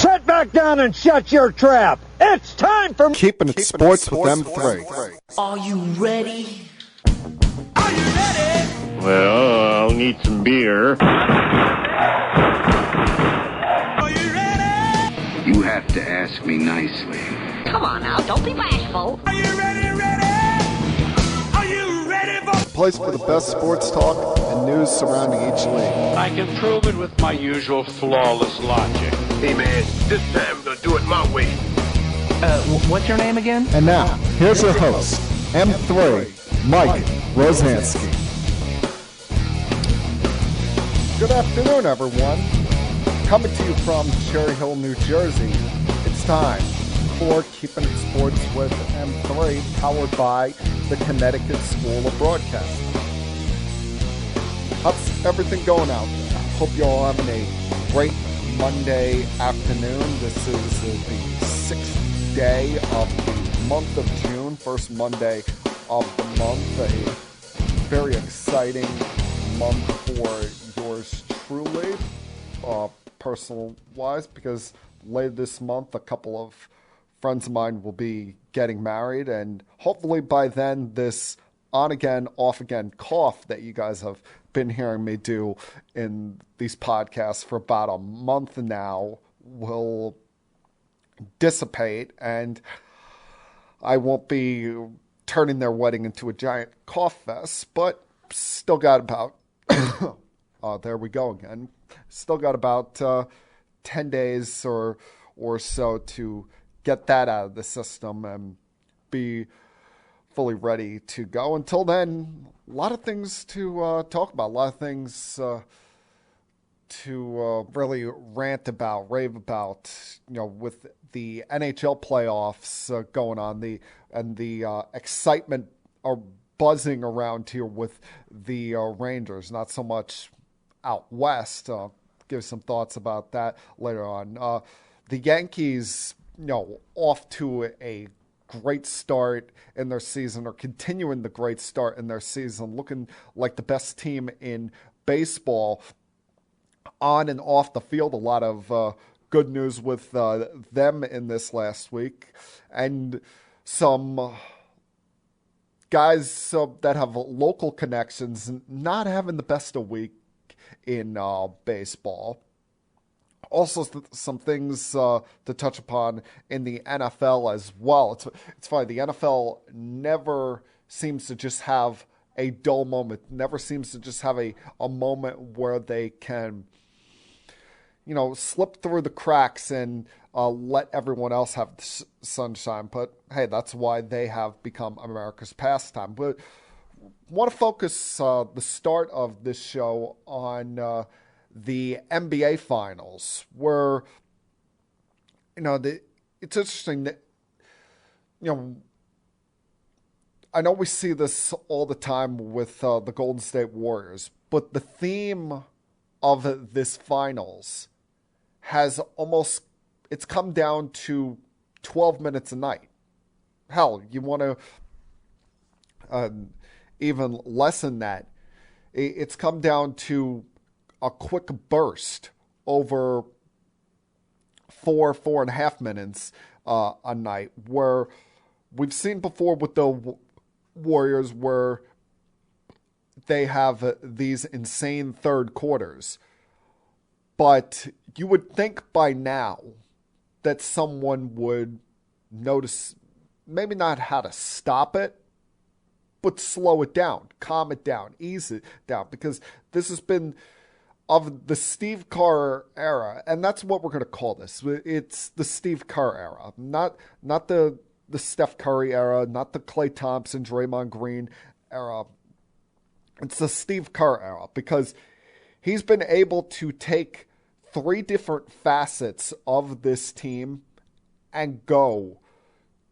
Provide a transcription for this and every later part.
Sit back down and shut your trap. It's time for Keeping It Sports with M3. Are you ready? Are you ready? Well, I'll need some beer. Are you ready? You have to ask me nicely. Come on now, don't be bashful. Are you ready? Are you ready for Place for the best sports talk and news surrounding each league. I can prove it with my usual flawless logic. Hey man, this time we're gonna do it my way. What's your name again? And now, here's your host, M3, Mike Rosansky. Good afternoon, everyone. Coming to you from Cherry Hill, New Jersey, it's time for Keeping It Sports with M3, powered by the Connecticut School of Broadcasting. How's everything going out there? Hope you all having a great Monday afternoon. This is the 6th day of the month of June, first Monday of the month. A very exciting month for yours truly, personal-wise, because later this month, a couple of friends of mine will be getting married, and hopefully by then this on-again, off-again cough that you guys have been hearing me do in these podcasts for about a month now will dissipate, and I won't be turning their wedding into a giant cough fest, but still got about, there we go again, still got about 10 days or so to get that out of the system and be fully ready to go. Until then, a lot of things to talk about, a lot of things to really rant about, rave about, with the NHL playoffs going on, the excitement are buzzing around here with the Rangers, not so much out west. Give some thoughts about that later on. The Yankees, off to a great start in their season, or continuing the great start in their season, looking like the best team in baseball on and off the field. A lot of good news with them in this last week, and some guys that have local connections not having the best of week in baseball. Also, some things to touch upon in the NFL as well. It's funny, the NFL never seems to just have a dull moment, never seems to just have a moment where they can, slip through the cracks and let everyone else have the sunshine. But hey, that's why they have become America's pastime. But I want to focus the start of this show on the NBA Finals, where, it's interesting that, I know we see this all the time with the Golden State Warriors, but the theme of this Finals has it's come down to 12 minutes a night. Hell, you want to even less than that. It's come down to a quick burst over 4.5 minutes a night, where we've seen before with the Warriors where they have these insane third quarters. But you would think by now that someone would notice, maybe not how to stop it, but slow it down, calm it down, ease it down, because this has been of the Steve Kerr era, and that's what we're going to call this. It's the Steve Kerr era, not the Steph Curry era, not the Klay Thompson, Draymond Green era. It's the Steve Kerr era, because he's been able to take three different facets of this team and go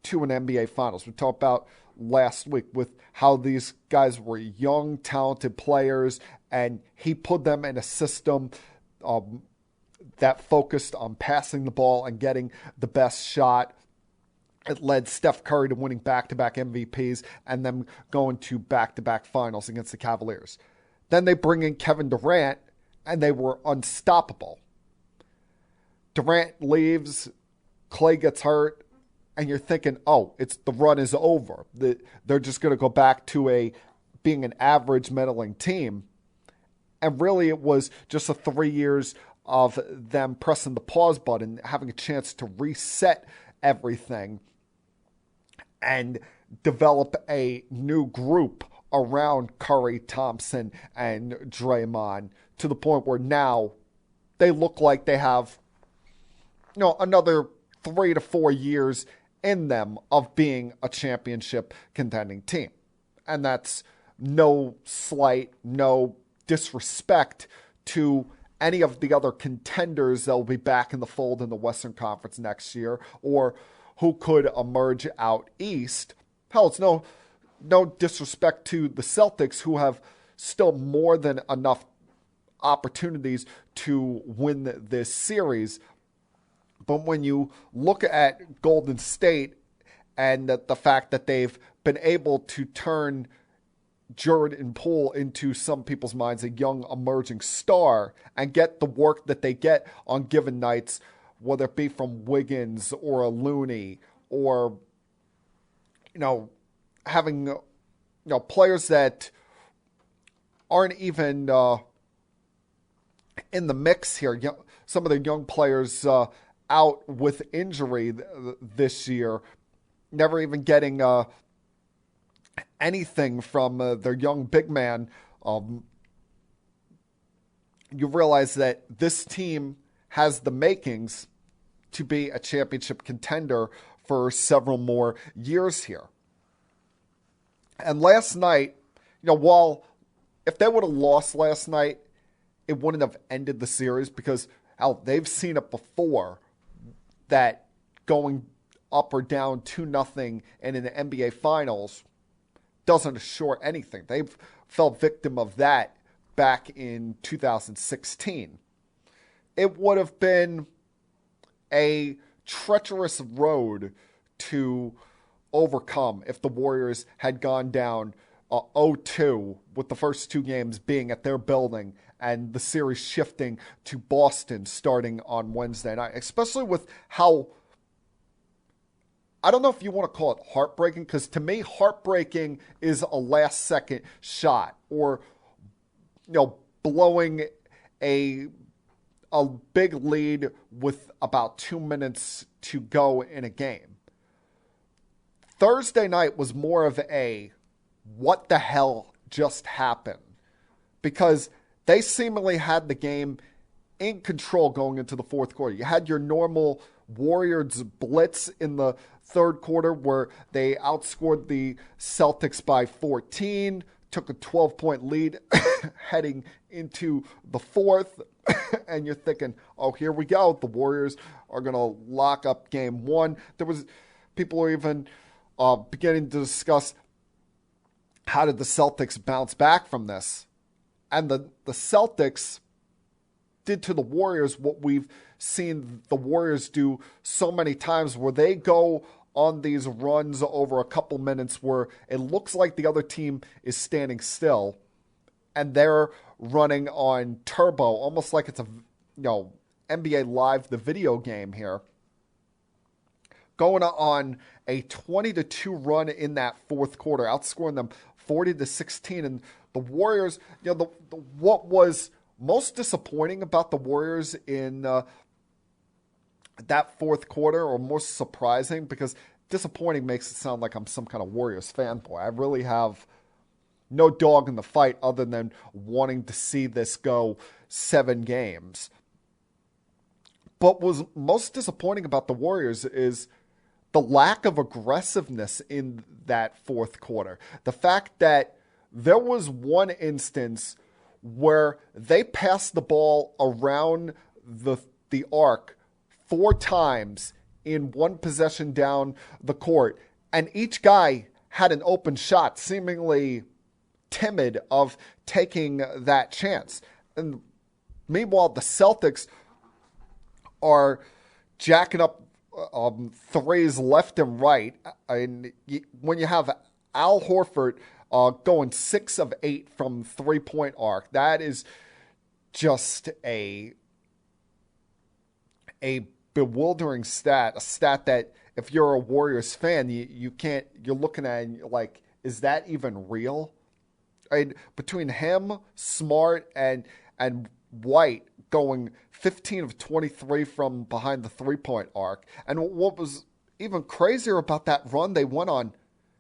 to an NBA Finals. We talked about last week with how these guys were young, talented players, and he put them in a system that focused on passing the ball and getting the best shot. It led Steph Curry to winning back-to-back MVPs and then going to back-to-back finals against the Cavaliers. Then they bring in Kevin Durant, and they were unstoppable. Durant leaves, Clay gets hurt, and you're thinking, oh, the run is over. They're just going to go back to being an average meddling team. And really it was just 3 years of them pressing the pause button, having a chance to reset everything and develop a new group around Curry, Thompson, and Draymond to the point where now they look like they have, another 3 to 4 years in them of being a championship contending team. And that's no slight, no disrespect to any of the other contenders that will be back in the fold in the Western Conference next year, or who could emerge out east. Hell, it's no disrespect to the Celtics, who have still more than enough opportunities to win this series. But when you look at Golden State and the fact that they've been able to turn Jordan Poole into some people's minds a young emerging star and get the work that they get on given nights, whether it be from Wiggins or a Looney or, having, players that aren't even in the mix here. Some of the young players out with injury this year, never even getting anything from their young big man. You realize that this team has the makings to be a championship contender for several more years here. And last night, while if they would have lost last night, it wouldn't have ended the series, because they've seen it before, that going up or down 2-0 in an NBA Finals doesn't assure anything. They fell victim of that back in 2016. It would have been a treacherous road to overcome if the Warriors had gone down 0-2 with the first 2 games being at their building and the series shifting to Boston starting on Wednesday night, especially with how, I don't know if you want to call it heartbreaking, because to me, heartbreaking is a last-second shot, or, blowing a big lead with about 2 minutes to go in a game. Thursday night was more of a what the hell just happened, because they seemingly had the game in control going into the fourth quarter. You had your normal Warriors blitz in the third quarter where they outscored the Celtics by 14, took a 12-point lead heading into the fourth, and you're thinking, oh, here we go. The Warriors are going to lock up game one. People are even beginning to discuss, how did the Celtics bounce back from this? And the Celtics did to the Warriors what we've seen the Warriors do so many times, where they go on these runs over a couple minutes where it looks like the other team is standing still and they're running on turbo, almost like it's a NBA Live, the video game here, going on a 20-2 run in that fourth quarter, outscoring them 40-16. And the Warriors, what was most disappointing about the Warriors in that fourth quarter, or most surprising, because disappointing makes it sound like I'm some kind of Warriors fanboy. I really have no dog in the fight other than wanting to see this go 7 games. But what was most disappointing about the Warriors is the lack of aggressiveness in that fourth quarter. The fact that there was one instance where they passed the ball around the arc 4 times in one possession down the court, and each guy had an open shot, seemingly timid of taking that chance. And meanwhile, the Celtics are jacking up threes left and right. And when you have Al Horford going 6 of 8 from 3-point arc, that is just a bewildering stat, a stat that if you're a Warriors fan, you can't, you're looking at it and you're like, is that even real? And between him, Smart, and White going 15 of 23 from behind the three-point arc. And what was even crazier about that run they went on,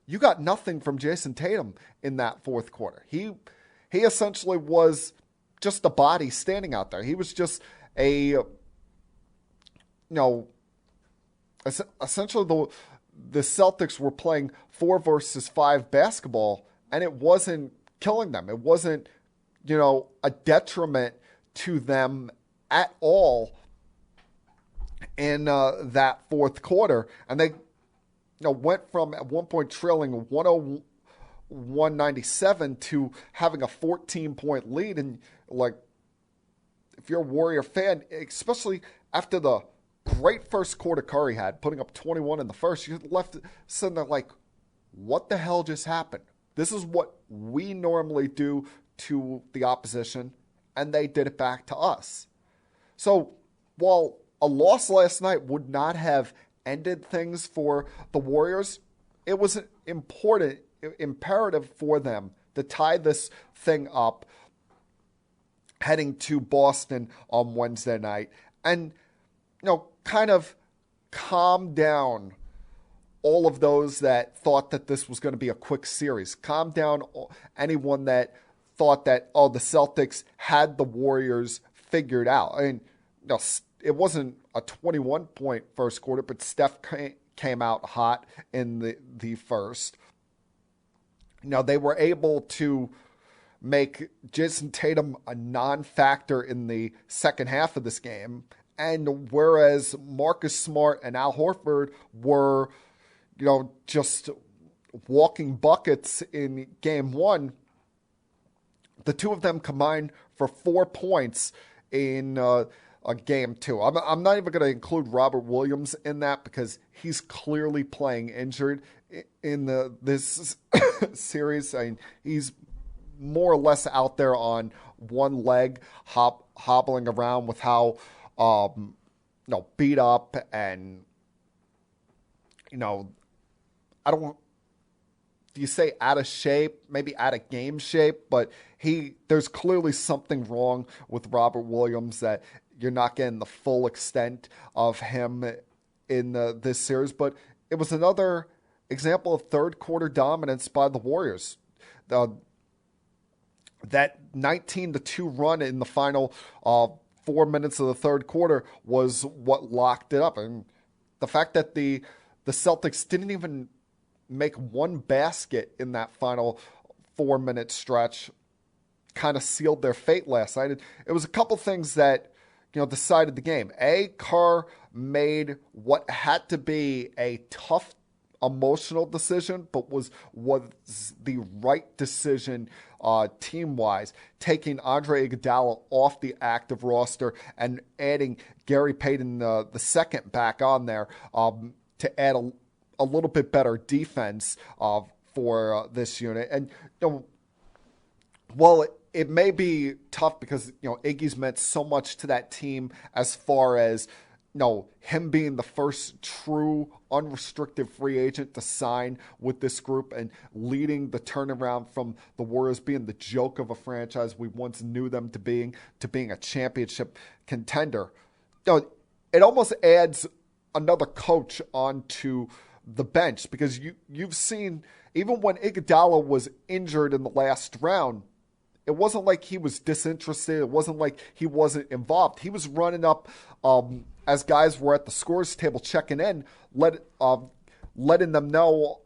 you got nothing from Jason Tatum in that fourth quarter. He essentially was just a body standing out there. He was just essentially the Celtics were playing 4 versus 5 basketball, and it wasn't killing them. It wasn't, a detriment to them at all in that fourth quarter. And they went from at one point trailing 101-97 to having a 14-point lead. And like, if you're a Warrior fan, especially after the great first quarter Curry had, putting up 21 in the first, you're left sitting there like, what the hell just happened? This is what we normally do to the opposition, and they did it back to us. So while a loss last night would not have ended things for the Warriors, it was imperative for them to tie this thing up heading to Boston on Wednesday night and, kind of calm down all of those that thought that this was going to be a quick series. Calm down anyone that thought that, the Celtics had the Warriors figured out. I mean, it wasn't a 21-point first quarter, but Steph came out hot in the first. They were able to make Jason Tatum a non-factor in the second half of this game. And whereas Marcus Smart and Al Horford were, just walking buckets in game one, the two of them combined for 4 points in a game two. I'm not even going to include Robert Williams in that because he's clearly playing injured in this series. I mean, he's more or less out there on one leg, hobbling around with how beat up and I don't. Do you say out of shape? Maybe out of game shape, but there's clearly something wrong with Robert Williams that you're not getting the full extent of him in this series. But it was another example of third quarter dominance by the Warriors. That 19-2 run in the final 4 minutes of the third quarter was what locked it up. And the fact that the Celtics didn't even make one basket in that final 4-minute stretch kind of sealed their fate last night. It was a couple things that, decided the game. Carr made what had to be a tough emotional decision, but was the right decision team-wise, taking Andre Iguodala off the active roster and adding Gary Payton the second back on there to add a little bit better defense for this unit. And while it may be tough because Iggy's meant so much to that team as far as him being the first true unrestricted free agent to sign with this group and leading the turnaround from the Warriors being the joke of a franchise we once knew them to being a championship contender. It almost adds another coach onto the bench because you've seen even when Iguodala was injured in the last round, it wasn't like he was disinterested. It wasn't like he wasn't involved. He was running up as guys were at the scores table checking in, letting them know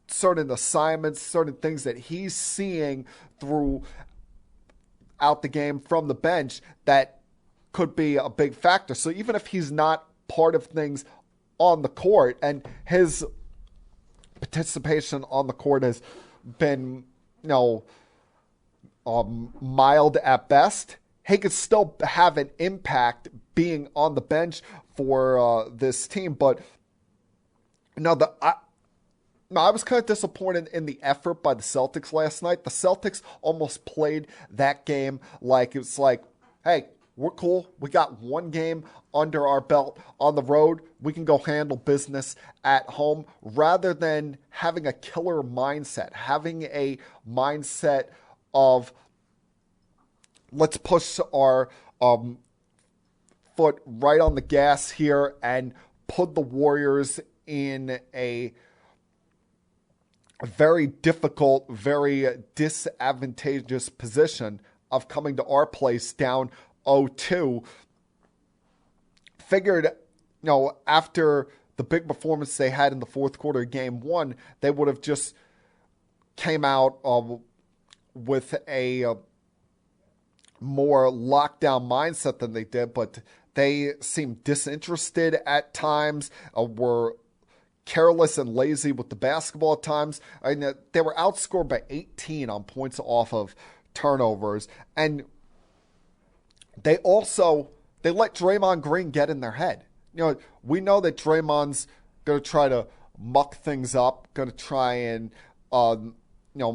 certain assignments, certain things that he's seeing throughout the game from the bench that could be a big factor. So even if he's not part of things on the court, and his participation on the court has been, mild at best, he could still have an impact being on the bench for this team. But I was kind of disappointed in the effort by the Celtics last night. The Celtics almost played that game like it's like, hey, we're cool. We got one game under our belt on the road. We can go handle business at home rather than having a killer mindset, having a mindset of let's push our foot right on the gas here and put the Warriors in a very difficult, very disadvantageous position of coming to our place down 0-2. Figured, after the big performance they had in the fourth quarter of game one, they would have just came out with a more lockdown mindset than they did, but they seemed disinterested at times, were careless and lazy with the basketball at times. They were outscored by 18 on points off of turnovers, and they let Draymond Green get in their head. We know that Draymond's going to try to muck things up, going to try and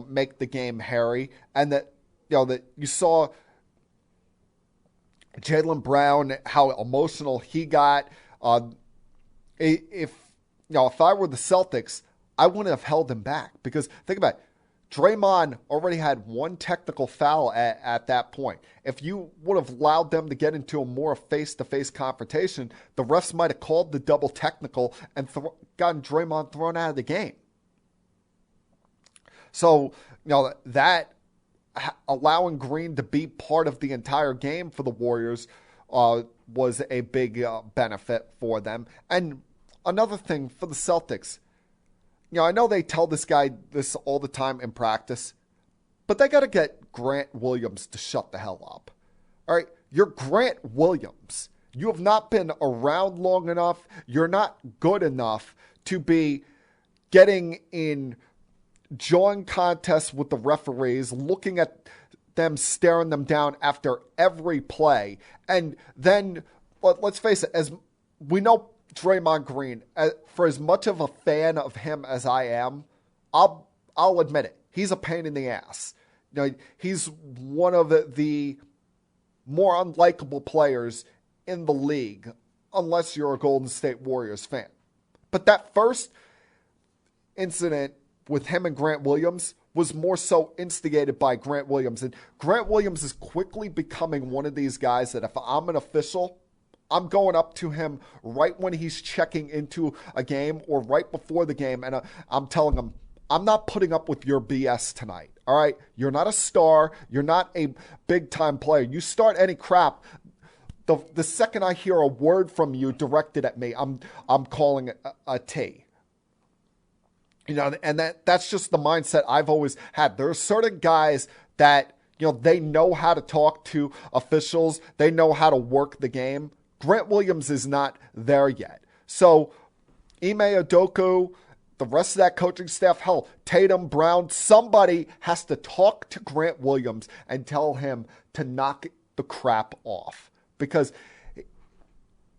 make the game hairy, and that you saw Jaylen Brown, how emotional he got. If I were the Celtics, I wouldn't have held him back, because think about it. Draymond already had one technical foul at that point. If you would have allowed them to get into a more face-to-face confrontation, the refs might have called the double technical and gotten Draymond thrown out of the game. So, that allowing Green to be part of the entire game for the Warriors was a big benefit for them. And another thing for the Celtics, I know they tell this guy this all the time in practice, but they got to get Grant Williams to shut the hell up. All right, you're Grant Williams. You have not been around long enough. You're not good enough to be getting in jawing contests with the referees, looking at them, staring them down after every play. And then, let's face it, as we know, Draymond Green, for as much of a fan of him as I am, I'll admit it, he's a pain in the ass. He's one of the more unlikable players in the league, unless you're a Golden State Warriors fan. But that first incident with him and Grant Williams was more so instigated by Grant Williams. And Grant Williams is quickly becoming one of these guys that if I'm an official, I'm going up to him right when he's checking into a game or right before the game, and I'm telling him, I'm not putting up with your BS tonight, all right? You're not a star. You're not a big-time player. You start any crap, the second I hear a word from you directed at me, I'm calling it a T. And that's just the mindset I've always had. There are certain guys that, they know how to talk to officials. They know how to work the game. Grant Williams is not there yet. So Ime Udoka, the rest of that coaching staff, hell, Tatum, Brown, somebody has to talk to Grant Williams and tell him to knock the crap off. Because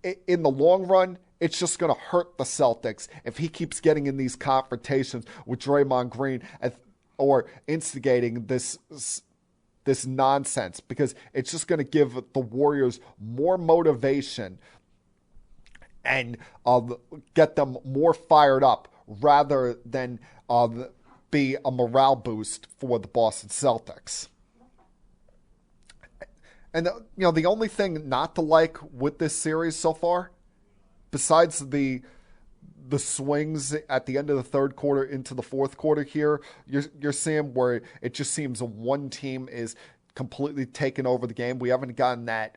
in the long run, it's just going to hurt the Celtics if he keeps getting in these confrontations with Draymond Green or instigating this nonsense, because it's just going to give the Warriors more motivation and get them more fired up rather than be a morale boost for the Boston Celtics. And the only thing not to like with this series so far, besides the swings at the end of the third quarter into the fourth quarter here, you're seeing where it just seems one team is completely taking over the game. We haven't gotten that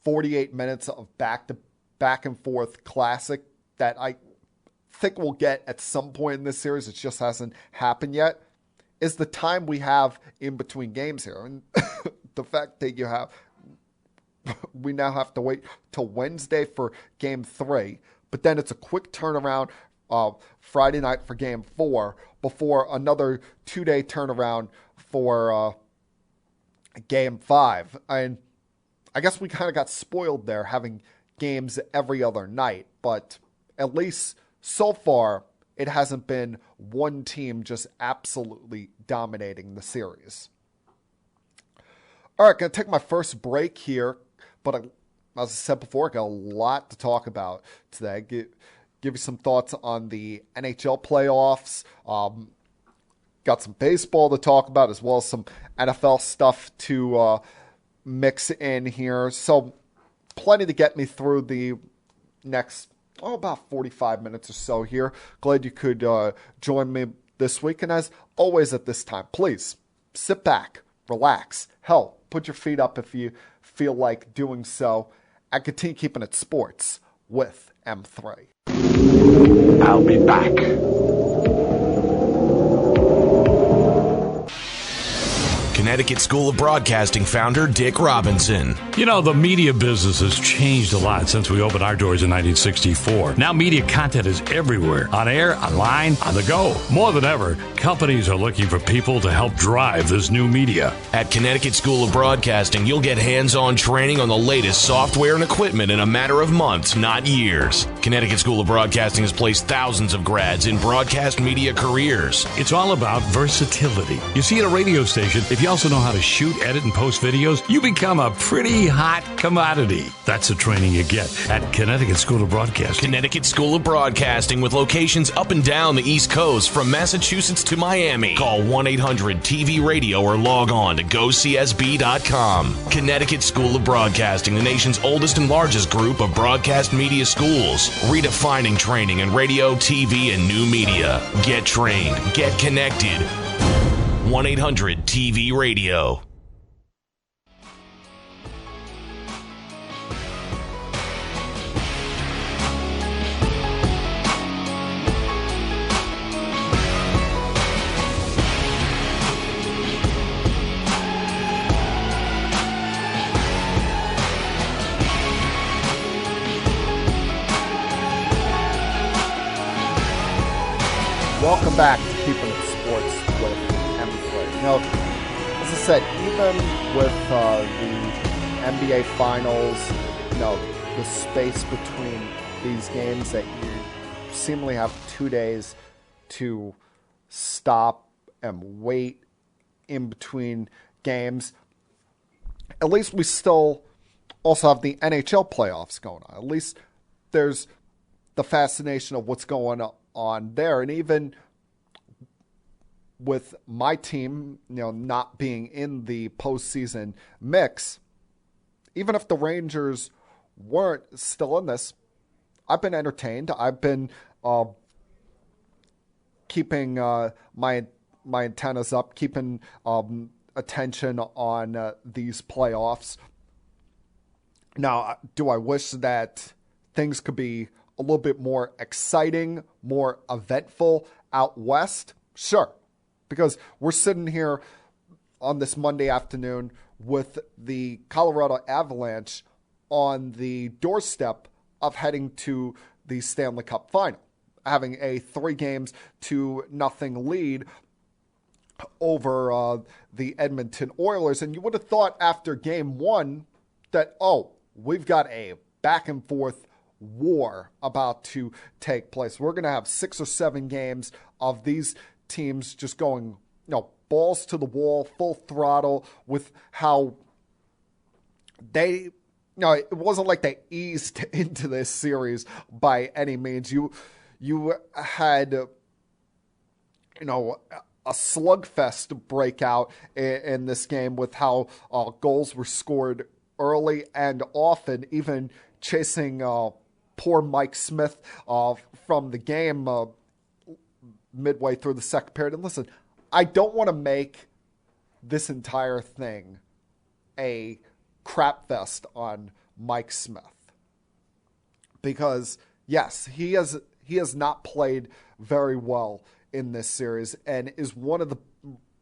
48 minutes of back and forth classic that I think we'll get at some point in this series. It just hasn't happened yet. Is the time we have in between games here. And the fact that we now have to wait till Wednesday for game 3, but then it's a quick turnaround Friday night for game 4 before another 2-day turnaround for game 5. And I guess we kind of got spoiled there having games every other night, but at least so far it hasn't been one team just absolutely dominating the series. All right, going to take my first break here, but as I said before, I got a lot to talk about today. Give you some thoughts on the NHL playoffs. Got some baseball to talk about, as well as some NFL stuff to mix in here. So plenty to get me through the next, about 45 minutes or so here. Glad you could join me this week. And as always at this time, please sit back, relax. Hell, put your feet up if you feel like doing so. And continue keeping it sports with M3. I'll be back. Connecticut School of Broadcasting founder Dick Robinson. You know, the media business has changed a lot since we opened our doors in 1964. Now media content is everywhere. On air, online, on the go. More than ever, companies are looking for people to help drive this new media. At Connecticut School of Broadcasting, you'll get hands-on training on the latest software and equipment in a matter of months, not years. Connecticut School of Broadcasting has placed thousands of grads in broadcast media careers. It's all about versatility. You see, at a radio station, if you also know how to shoot, edit, and post videos, you become a pretty hot commodity. That's the training you get at Connecticut School of Broadcasting. Connecticut School of Broadcasting, with locations up and down the East Coast, from Massachusetts to Miami. Call 1-800-TV-RADIO or log on to gocsb.com. Connecticut School of Broadcasting, the nation's oldest and largest group of broadcast media schools, redefining training in radio, TV, and new media. Get trained. Get connected. 1-800-TV-RADIO. Welcome back to Keeping It Sports with M3. You know, as I said, even with the NBA Finals, you know, the space between these games that you seemingly have 2 days to stop and wait in between games, at least we still also have the NHL playoffs going on. At least there's the fascination of what's going on there. And even with my team, you know, not being in the postseason mix, even if the Rangers weren't still in this, I've been entertained. I've been keeping my antennas up, keeping attention on these playoffs. Now, do I wish that things could be a little bit more exciting, more eventful out west? Sure. Because we're sitting here on this Monday afternoon with the Colorado Avalanche on the doorstep of heading to the Stanley Cup Final, having a 3-0 lead over the Edmonton Oilers. And you would have thought after Game 1 that, we've got a back-and-forth war about to take place. We're going to have 6 or 7 games of these teams just going, balls to the wall, full throttle, with how they, it wasn't like they eased into this series by any means. You had, a slugfest breakout in this game with how goals were scored early and often, even chasing poor Mike Smith from the game midway through the second period. And listen, I don't want to make this entire thing a crap fest on Mike Smith, because yes, he has not played very well in this series and is one of the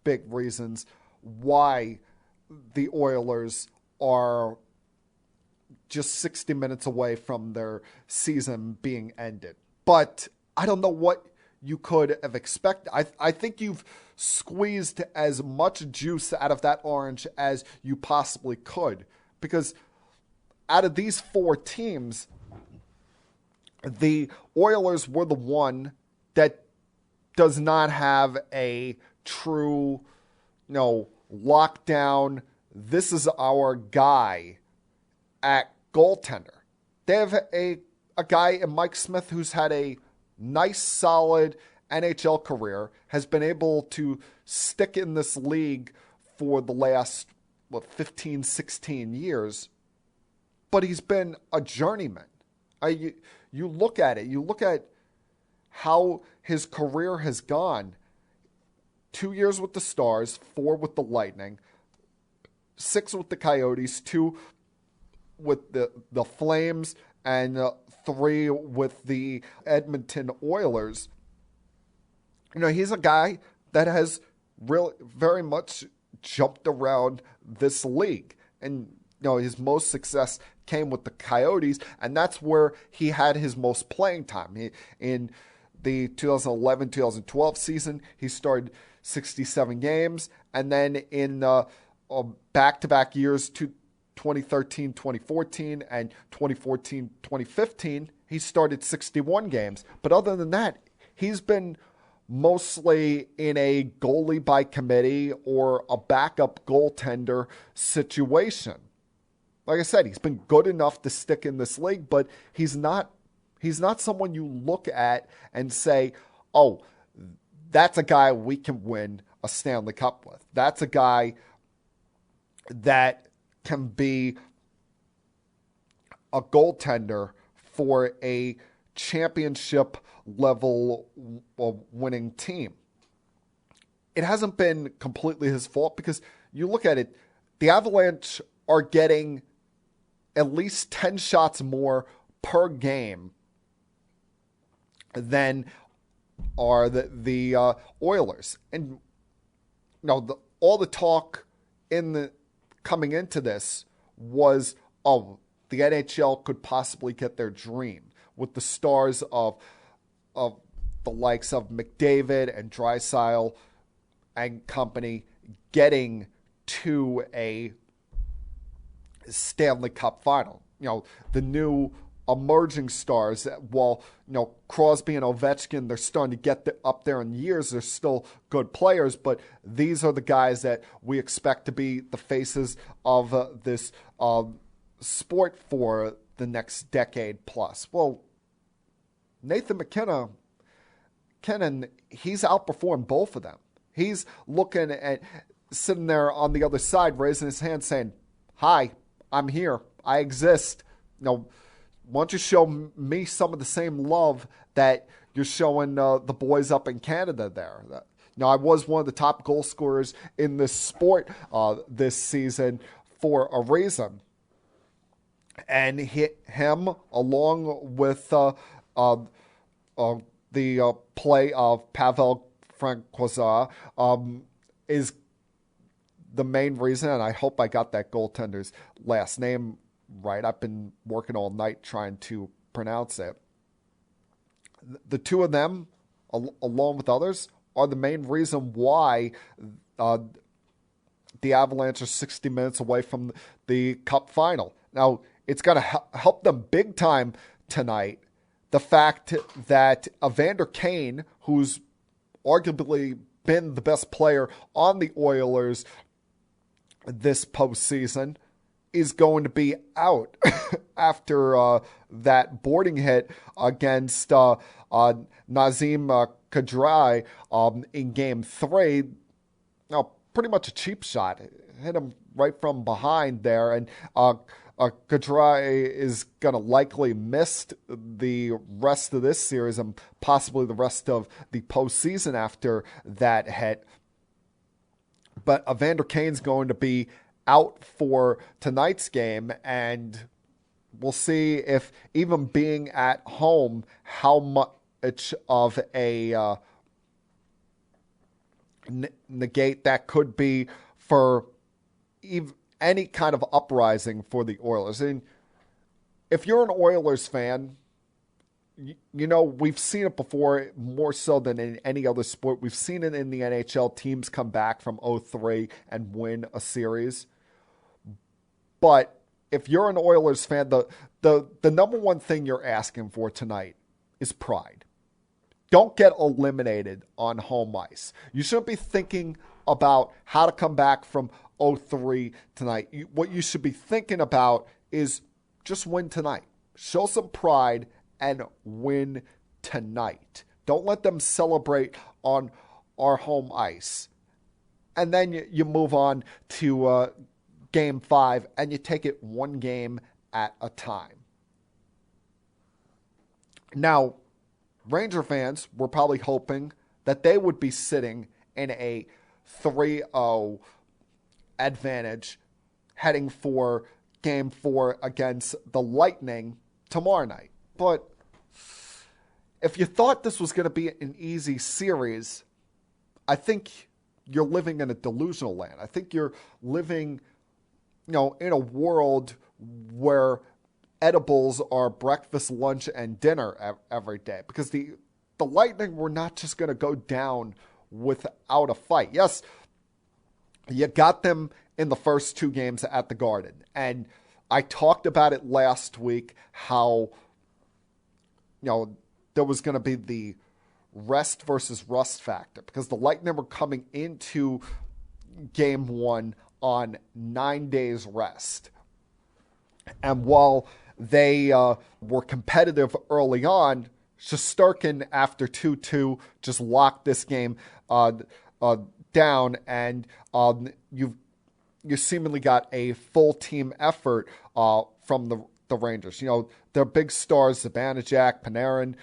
big reasons why the Oilers are just 60 minutes away from their season being ended. But I don't know what you could have expected. I think you've squeezed as much juice out of that orange as you possibly could, because out of these 4 teams, the Oilers were the one that does not have a true, lockdown, this is our guy at goaltender. They have a guy in Mike Smith who's had a nice, solid NHL career, has been able to stick in this league for the last, 15, 16 years, but he's been a journeyman. You look at it, you look at how his career has gone. 2 years with the Stars, 4 with the Lightning, 6 with the Coyotes, 2 with the Flames, and 3 with the Edmonton Oilers. He's a guy that has really very much jumped around this league. And, his most success came with the Coyotes, and that's where he had his most playing time. In the 2011-2012 season, he started 67 games, and then in back-to-back years, 2013-2014 and 2014-2015, he started 61 games. But other than that, he's been mostly in a goalie by committee or a backup goaltender situation. Like I said, he's been good enough to stick in this league, but he's not someone you look at and say, oh, that's a guy we can win a Stanley Cup with. That's a guy that can be a goaltender for a championship level winning team. It hasn't been completely his fault, because you look at it, the Avalanche are getting at least 10 shots more per game than are the Oilers. And all the talk coming into this was, the NHL could possibly get their dream with the stars of the likes of McDavid and Draisaitl and company getting to a Stanley Cup Final. The new emerging stars, while Crosby and Ovechkin, they're starting to get up there in years. They're still good players, but these are the guys that we expect to be the faces of this sport for the next decade plus. Well, Nathan McKinnon, he's outperformed both of them. He's looking at sitting there on the other side, raising his hand, saying, "Hi, I'm here. I exist. Why don't you show me some of the same love that you're showing the boys up in Canada there?" I was one of the top goal scorers in this sport this season for a reason. And him, along with the play of Pavel Francouz, is the main reason, and I hope I got that goaltender's last name right. I've been working all night trying to pronounce it. The two of them, along with others, are the main reason why the Avalanche are 60 minutes away from the Cup Final. Now, it's going to help them big time tonight. The fact that Evander Kane, who's arguably been the best player on the Oilers this postseason, is going to be out after that boarding hit against Nazem Kadri in Game 3. Pretty much a cheap shot. Hit him right from behind there, and Kadri is going to likely miss the rest of this series and possibly the rest of the postseason after that hit. But Evander Kane's going to be out for tonight's game, and we'll see if, even being at home, how much of a negate that could be for any kind of uprising for the Oilers. And if you're an Oilers fan, we've seen it before, more so than in any other sport. We've seen it in the NHL. Teams come back from 0-3 and win a series. But if you're an Oilers fan, the number one thing you're asking for tonight is pride. don't get eliminated on home ice. You shouldn't be thinking about how to come back from 0-3 tonight. What you should be thinking about is just win tonight. Show some pride and win tonight. Don't let them celebrate on our home ice. And then you move on to Game 5, and you take it one game at a time. Now, Ranger fans were probably hoping that they would be sitting in a 3-0 advantage heading for Game 4 against the Lightning tomorrow night. But if you thought this was going to be an easy series, I think you're living in a delusional land. I think you're living, in a world where edibles are breakfast, lunch, and dinner every day. Because the Lightning were not just going to go down without a fight. Yes, you got them in the first 2 games at the Garden. And I talked about it last week, how, there was going to be the rest versus rust factor. Because the Lightning were coming into Game 1 on 9 days rest. And while they were competitive early on, Shesterkin, after 2-2, just locked this game down, and you seemingly got a full team effort from the Rangers. Their big stars, Zibanejad, Panarin,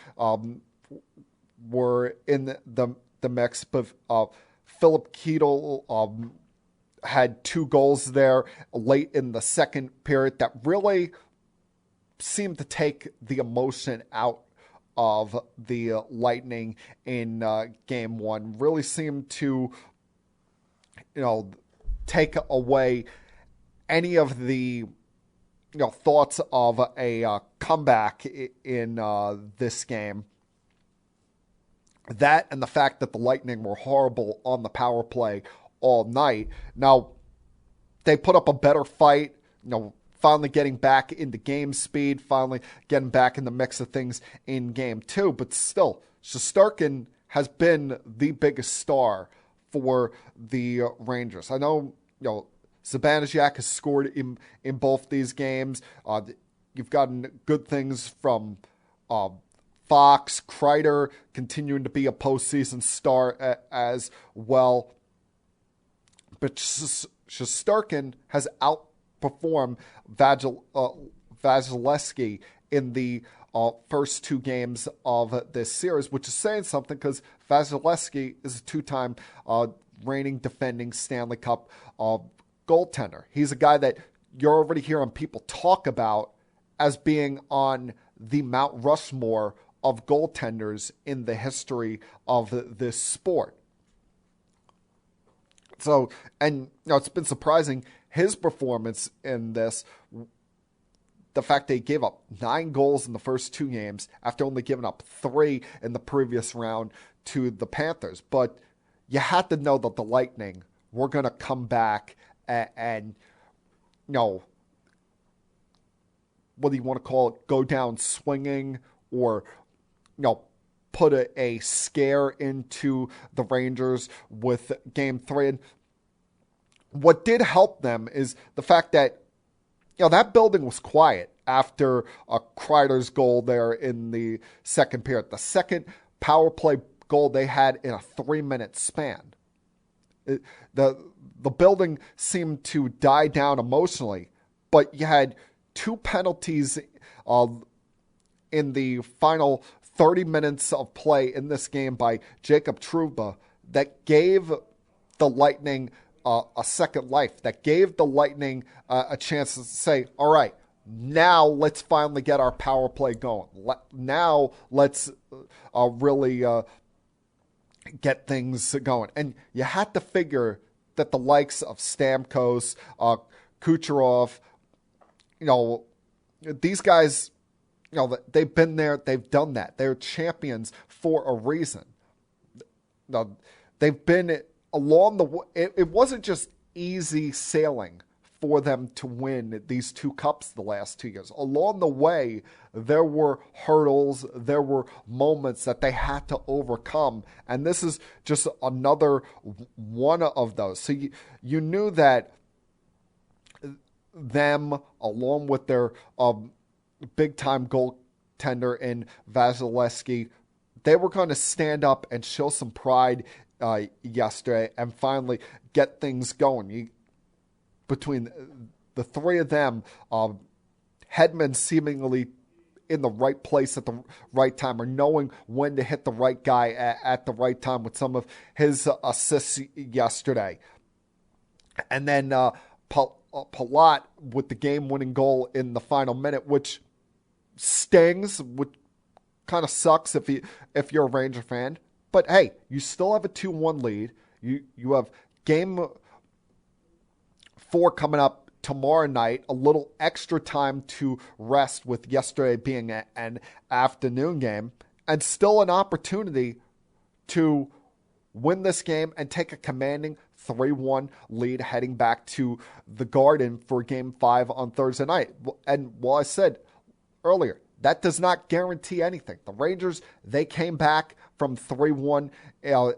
were in the mix, but Philip Keetle had 2 goals there late in the second period that really seemed to take the emotion out of the Lightning in Game 1. Really seemed to, take away any of the, thoughts of a comeback in this game. That and the fact that the Lightning were horrible on the power play all night. Now, they put up a better fight, finally getting back into game speed, finally getting back in the mix of things in Game 2. But still, Shesterkin has been the biggest star for the Rangers. I know, Zibanejad has scored in both these games. You've gotten good things from Fox, Kreider continuing to be a postseason star as well. But Shesterkin has outperformed Vasilevsky in the first 2 games of this series, which is saying something because Vasilevsky is a 2-time reigning defending Stanley Cup goaltender. He's a guy that you're already hearing people talk about as being on the Mount Rushmore of goaltenders in the history of this sport. So, and it's been surprising, his performance in this, the fact they gave up 9 goals in the first 2 games after only giving up 3 in the previous round to the Panthers. But you had to know that the Lightning were going to come back and what do you want to call it, go down swinging, or, put a scare into the Rangers with Game 3. And what did help them is the fact that, that building was quiet after Kreider's goal there in the second period. The second power play goal they had in a 3-minute span. The building seemed to die down emotionally, but you had 2 penalties in the final 30 minutes of play in this game by Jacob Trouba that gave the Lightning a second life, that gave the Lightning a chance to say, all right, now let's finally get our power play going. Now let's really get things going. And you had to figure that the likes of Stamkos, Kucherov, these guys, they've been there, they've done that. They're champions for a reason. They've been along the way. It wasn't just easy sailing for them to win these 2 cups the last 2 years. Along the way, there were hurdles, there were moments that they had to overcome, and this is just another one of those. So you knew that them, along with their big-time goaltender in Vasilevsky, they were going to stand up and show some pride yesterday and finally get things going. Between the 3 of them, Hedman seemingly in the right place at the right time, or knowing when to hit the right guy at the right time with some of his assists yesterday. And then Palat with the game-winning goal in the final minute, which stings, which kind of sucks if you're a Ranger fan. But hey, you still have a 2-1 lead. You have game 4 coming up tomorrow night, a little extra time to rest with yesterday being an afternoon game, and still an opportunity to win this game and take a commanding 3-1 lead heading back to the Garden for Game 5 on Thursday night. And while I said earlier, that does not guarantee anything. The Rangers, they came back from 3-1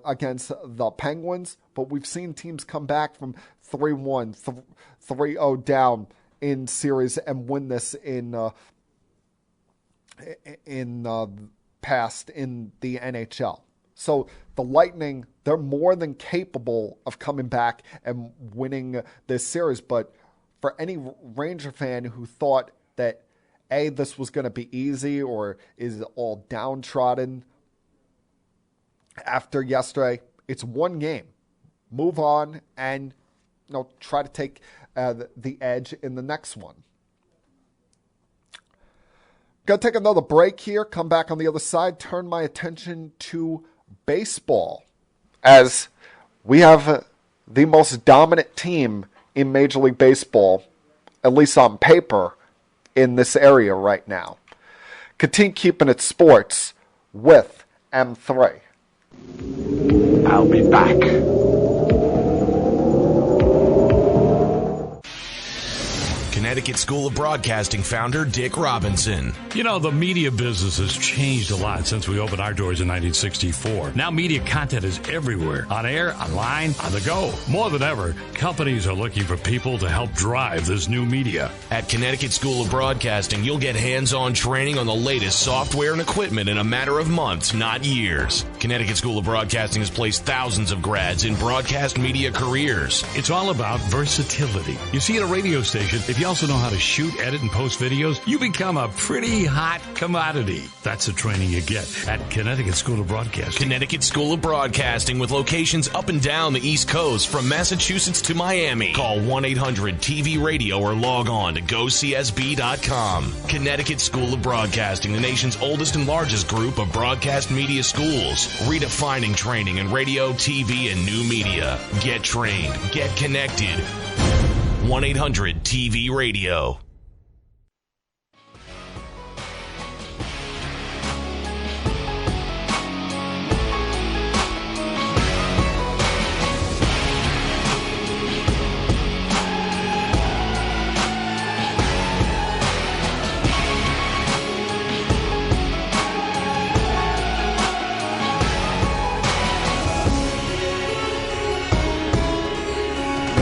against the Penguins, but we've seen teams come back from 3-1, 3-0 down in series and win this in past in the NHL. So the Lightning, they're more than capable of coming back and winning this series. But for any Ranger fan who thought that, this was going to be easy or is all downtrodden after yesterday, it's one game. Move on and try to take the edge in the next one. Going to take another break here, come back on the other side, turn my attention to baseball, as we have the most dominant team in Major League Baseball, at least on paper, in this area right now. Continue keeping it sports with M3. I'll be back. Connecticut School of Broadcasting founder Dick Robinson. You know, the media business has changed a lot since we opened our doors in 1964. Now media content is everywhere. On air, online, on the go. More than ever, companies are looking for people to help drive this new media. At Connecticut School of Broadcasting, you'll get hands-on training on the latest software and equipment in a matter of months, not years. Connecticut School of Broadcasting has placed thousands of grads in broadcast media careers. It's all about versatility. You see, at a radio station, if you also know how to shoot, edit, and post videos, you become a pretty hot commodity. That's the training you get at Connecticut School of Broadcasting. Connecticut School of Broadcasting, with locations up and down the East Coast from Massachusetts to Miami. Call 1-800-TV-RADIO or log on to GoCSB.com. Connecticut School of Broadcasting, the nation's oldest and largest group of broadcast media schools, redefining training in radio, TV, and new media. Get trained. Get connected. 1-800-TV-RADIO.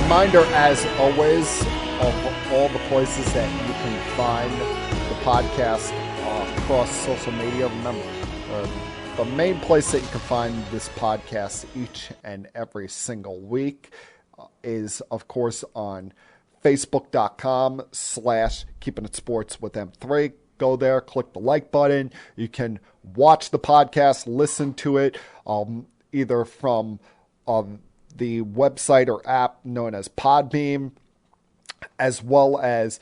Reminder, as always, of all the places that you can find the podcast across social media. Remember, the main place that you can find this podcast each and every single week is, of course, on Facebook.com/Keeping It Sports with M3. Go there, click the like button. You can watch the podcast, listen to it, either from the website or app known as Podbeam, as well as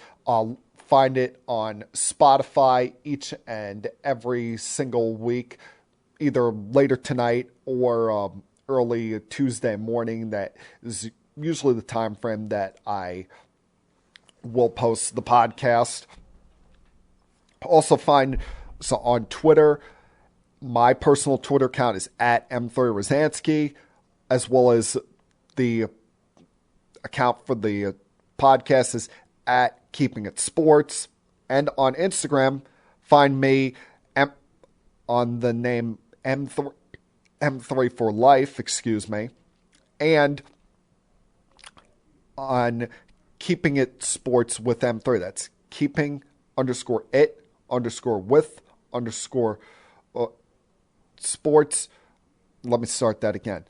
find it on Spotify each and every single week, either later tonight or early Tuesday morning. That is usually the time frame that I will post the podcast. Also find on Twitter, my personal Twitter account is at M3Rosansky, as well as the account for the podcast is at Keeping It Sports. And on Instagram, find me on the name M3 for Life, and on Keeping It Sports with M3. That's keeping_it_with_sports. Let me start that again.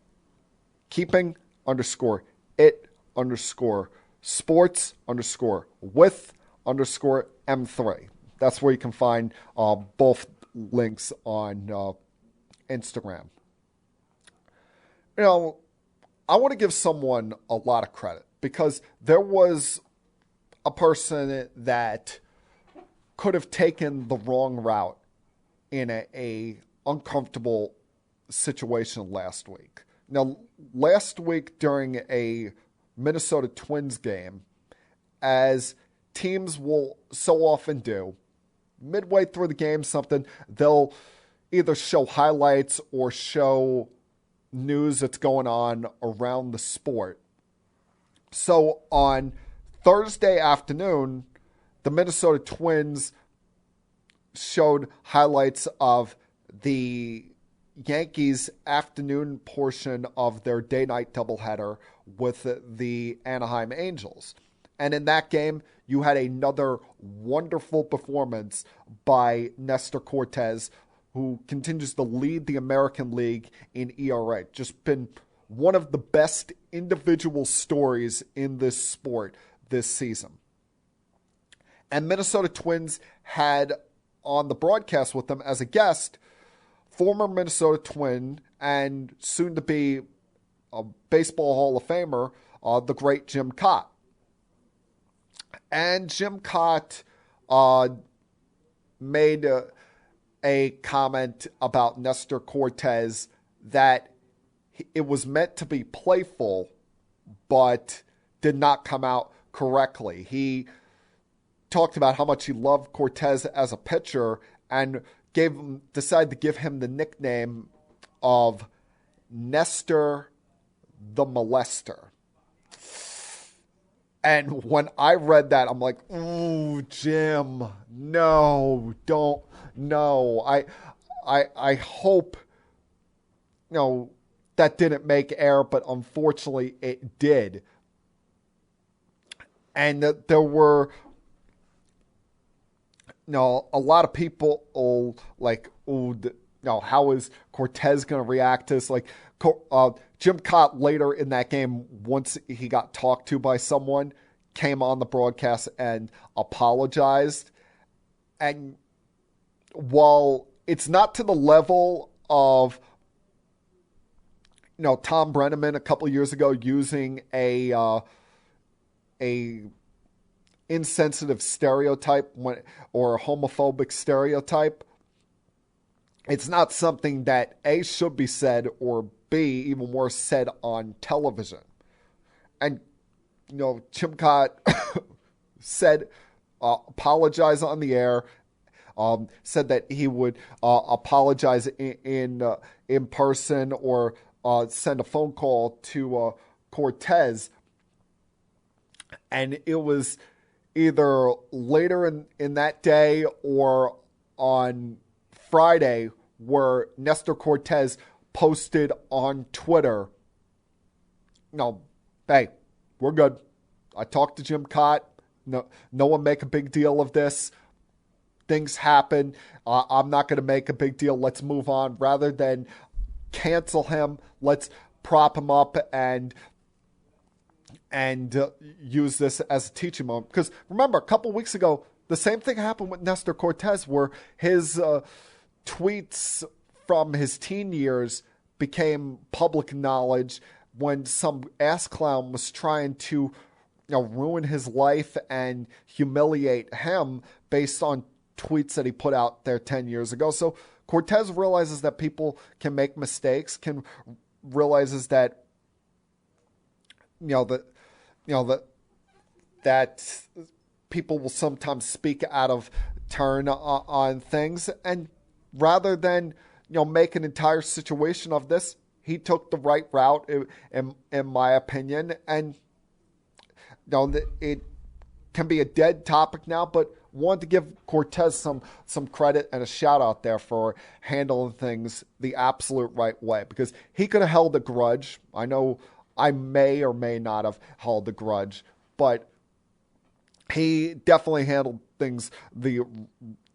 Keeping_it_sports_with_M3. That's where you can find both links on Instagram. I want to give someone a lot of credit because there was a person that could have taken the wrong route in a uncomfortable situation last week. Now, last week during a Minnesota Twins game, as teams will so often do, midway through the game, they'll either show highlights or show news that's going on around the sport. So on Thursday afternoon, the Minnesota Twins showed highlights of the Yankees afternoon portion of their day-night doubleheader with the Anaheim Angels. And in that game, you had another wonderful performance by Nestor Cortez, who continues to lead the American League in ERA. Just been one of the best individual stories in this sport this season. And Minnesota Twins had on the broadcast with them as a guest former Minnesota Twin and soon-to-be a Baseball Hall of Famer, the great Jim Kaat. And Jim Kaat made a comment about Nestor Cortez that it was meant to be playful, but did not come out correctly. He talked about how much he loved Cortez as a pitcher and decided to give him the nickname of Nestor the Molester. And when I read that, I'm like, ooh, Jim, no, don't, no. I hope, that didn't make air, but unfortunately it did. And that there were, a lot of people like, how is Cortez going to react to this? Like, Jim Kaat later in that game, once he got talked to by someone, came on the broadcast and apologized. And while it's not to the level of, Tom Brenneman a couple of years ago using a insensitive stereotype or a homophobic stereotype, it's not something that A, should be said, or B, even worse, said on television. And, Jim Kaat said, apologize on the air, said that he would apologize in person or send a phone call to Cortez. And it was either later in that day or on Friday where Nestor Cortez posted on Twitter, hey, we're good. I talked to Jim Kaat. No one make a big deal of this. Things happen. I'm not going to make a big deal. Let's move on. Rather than cancel him, let's prop him up and use this as a teaching moment. Because remember, a couple weeks ago, the same thing happened with Nestor Cortez, where his tweets from his teen years became public knowledge when some ass clown was trying to ruin his life and humiliate him based on tweets that he put out there 10 years ago. So Cortez realizes that people can make mistakes, realizes that that people will sometimes speak out of turn on things, and rather than make an entire situation of this, he took the right route in my opinion, and it can be a dead topic now, but wanted to give Cortez some credit and a shout out there for handling things the absolute right way, because he could have held a grudge. I know I may or may not have held a grudge, but he definitely handled things the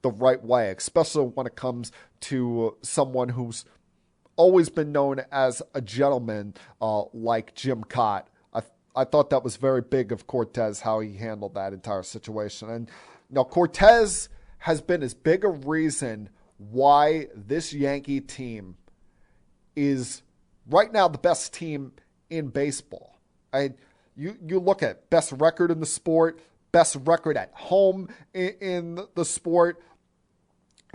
right way, especially when it comes to someone who's always been known as a gentleman like Jim Cott. I thought that was very big of Cortez, how he handled that entire situation. And Cortez has been as big a reason why this Yankee team is right now the best team in baseball. You look at best record in the sport, best record at home in the sport.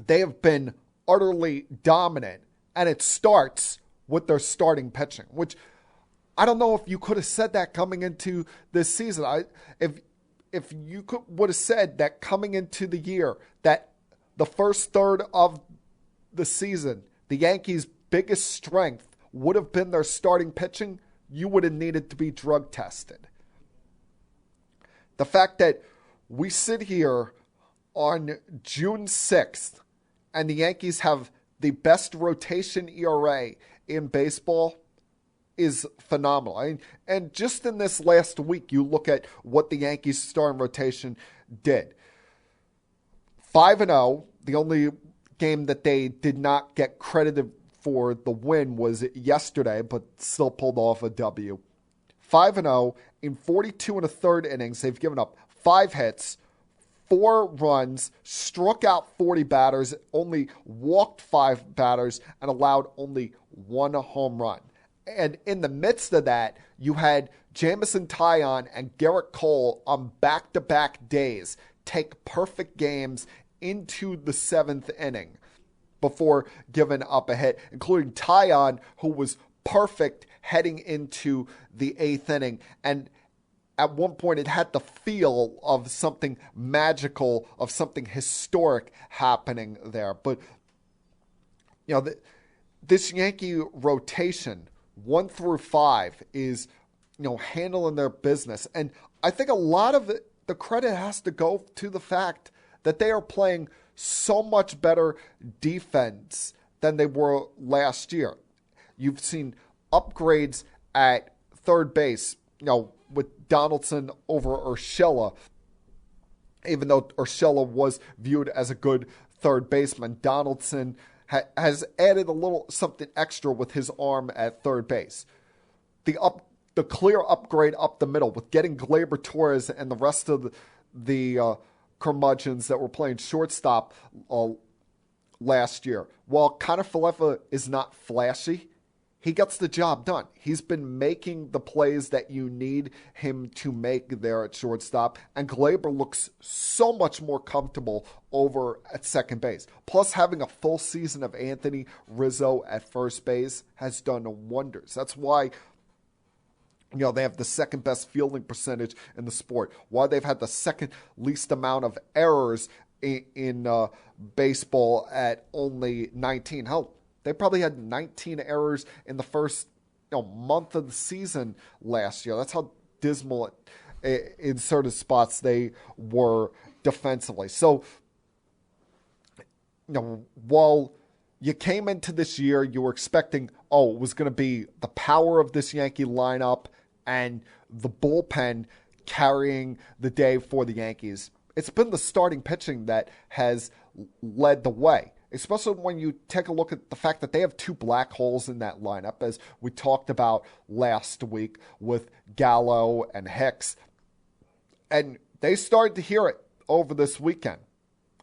They have been utterly dominant, and it starts with their starting pitching, which I don't know if you could have said that coming into this season. If you would have said that coming into the year, that the first third of the season, the Yankees' biggest strength would have been their starting pitching, you would have needed to be drug tested. The fact that we sit here on June 6th and the Yankees have the best rotation ERA in baseball is phenomenal. And just in this last week, you look at what the Yankees starting rotation did. 5-0, the only game that they did not get credited for the win was yesterday, but still pulled off a W. 5-0 in 42 and a third innings. They've given up 5 hits, 4 runs, struck out 40 batters, only walked 5 batters, and allowed only 1 home run. And in the midst of that, you had Jamison Taillon and Garrett Cole on back-to-back days take perfect games into the 7th inning before giving up a hit, including Taillon, who was perfect heading into the 8th inning. And at one point, it had the feel of something magical, of something historic happening there. But, this Yankee rotation, 1 through 5, is, handling their business. And I think a lot of it, the credit has to go to the fact that they are playing so much better defense than they were last year. You've seen upgrades at third base, with Donaldson over Urshela, even though Urshela was viewed as a good third baseman. Donaldson has added a little something extra with his arm at third base. The clear upgrade up the middle with getting Gleyber Torres and the rest of the curmudgeons that were playing shortstop last year. While Connor Falefa is not flashy, he gets the job done. He's been making the plays that you need him to make there at shortstop, and Gleyber looks so much more comfortable over at second base. Plus, having a full season of Anthony Rizzo at first base has done wonders. That's why they have the second best fielding percentage in the sport, why they've had the second least amount of errors in baseball at only 19. Hell, they probably had 19 errors in the first month of the season last year. That's how dismal in certain spots they were defensively. So, while you came into this year, you were expecting, it was going to be the power of this Yankee lineup and the bullpen carrying the day for the Yankees. It's been the starting pitching that has led the way, especially when you take a look at the fact that they have 2 black holes in that lineup, as we talked about last week with Gallo and Hicks. And they started to hear it over this weekend.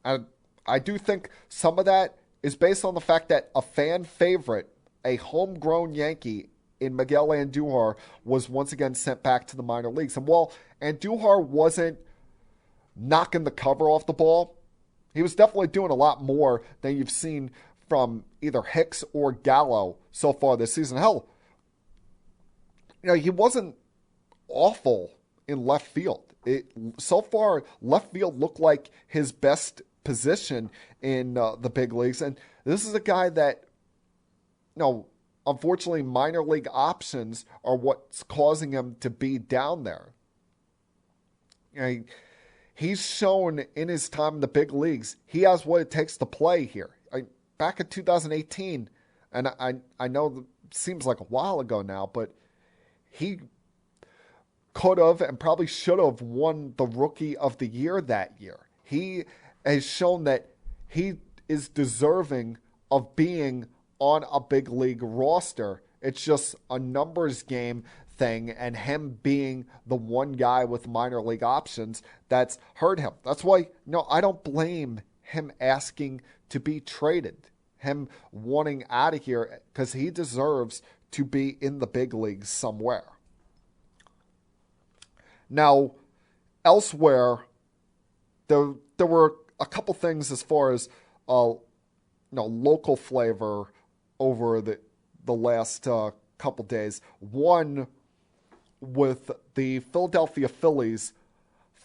And I do think some of that is based on the fact that a fan favorite, a homegrown Yankee in Miguel Andujar, was once again sent back to the minor leagues. And while Andujar wasn't knocking the cover off the ball, he was definitely doing a lot more than you've seen from either Hicks or Gallo so far this season. Hell, he wasn't awful in left field. So far, left field looked like his best position in the big leagues. And this is a guy that, unfortunately, minor league options are what's causing him to be down there. He's shown in his time in the big leagues, he has what it takes to play here. Back in 2018, and I know it seems like a while ago now, but he could have and probably should have won the Rookie of the Year that year. He has shown that he is deserving of being on a big league roster. It's just a numbers game thing, and him being the one guy with minor league options that's hurt him. That's why, I don't blame him asking to be traded, him wanting out of here, because he deserves to be in the big leagues somewhere. Now, elsewhere, there were a couple things as far as local flavor over the last couple days. One, with the Philadelphia Phillies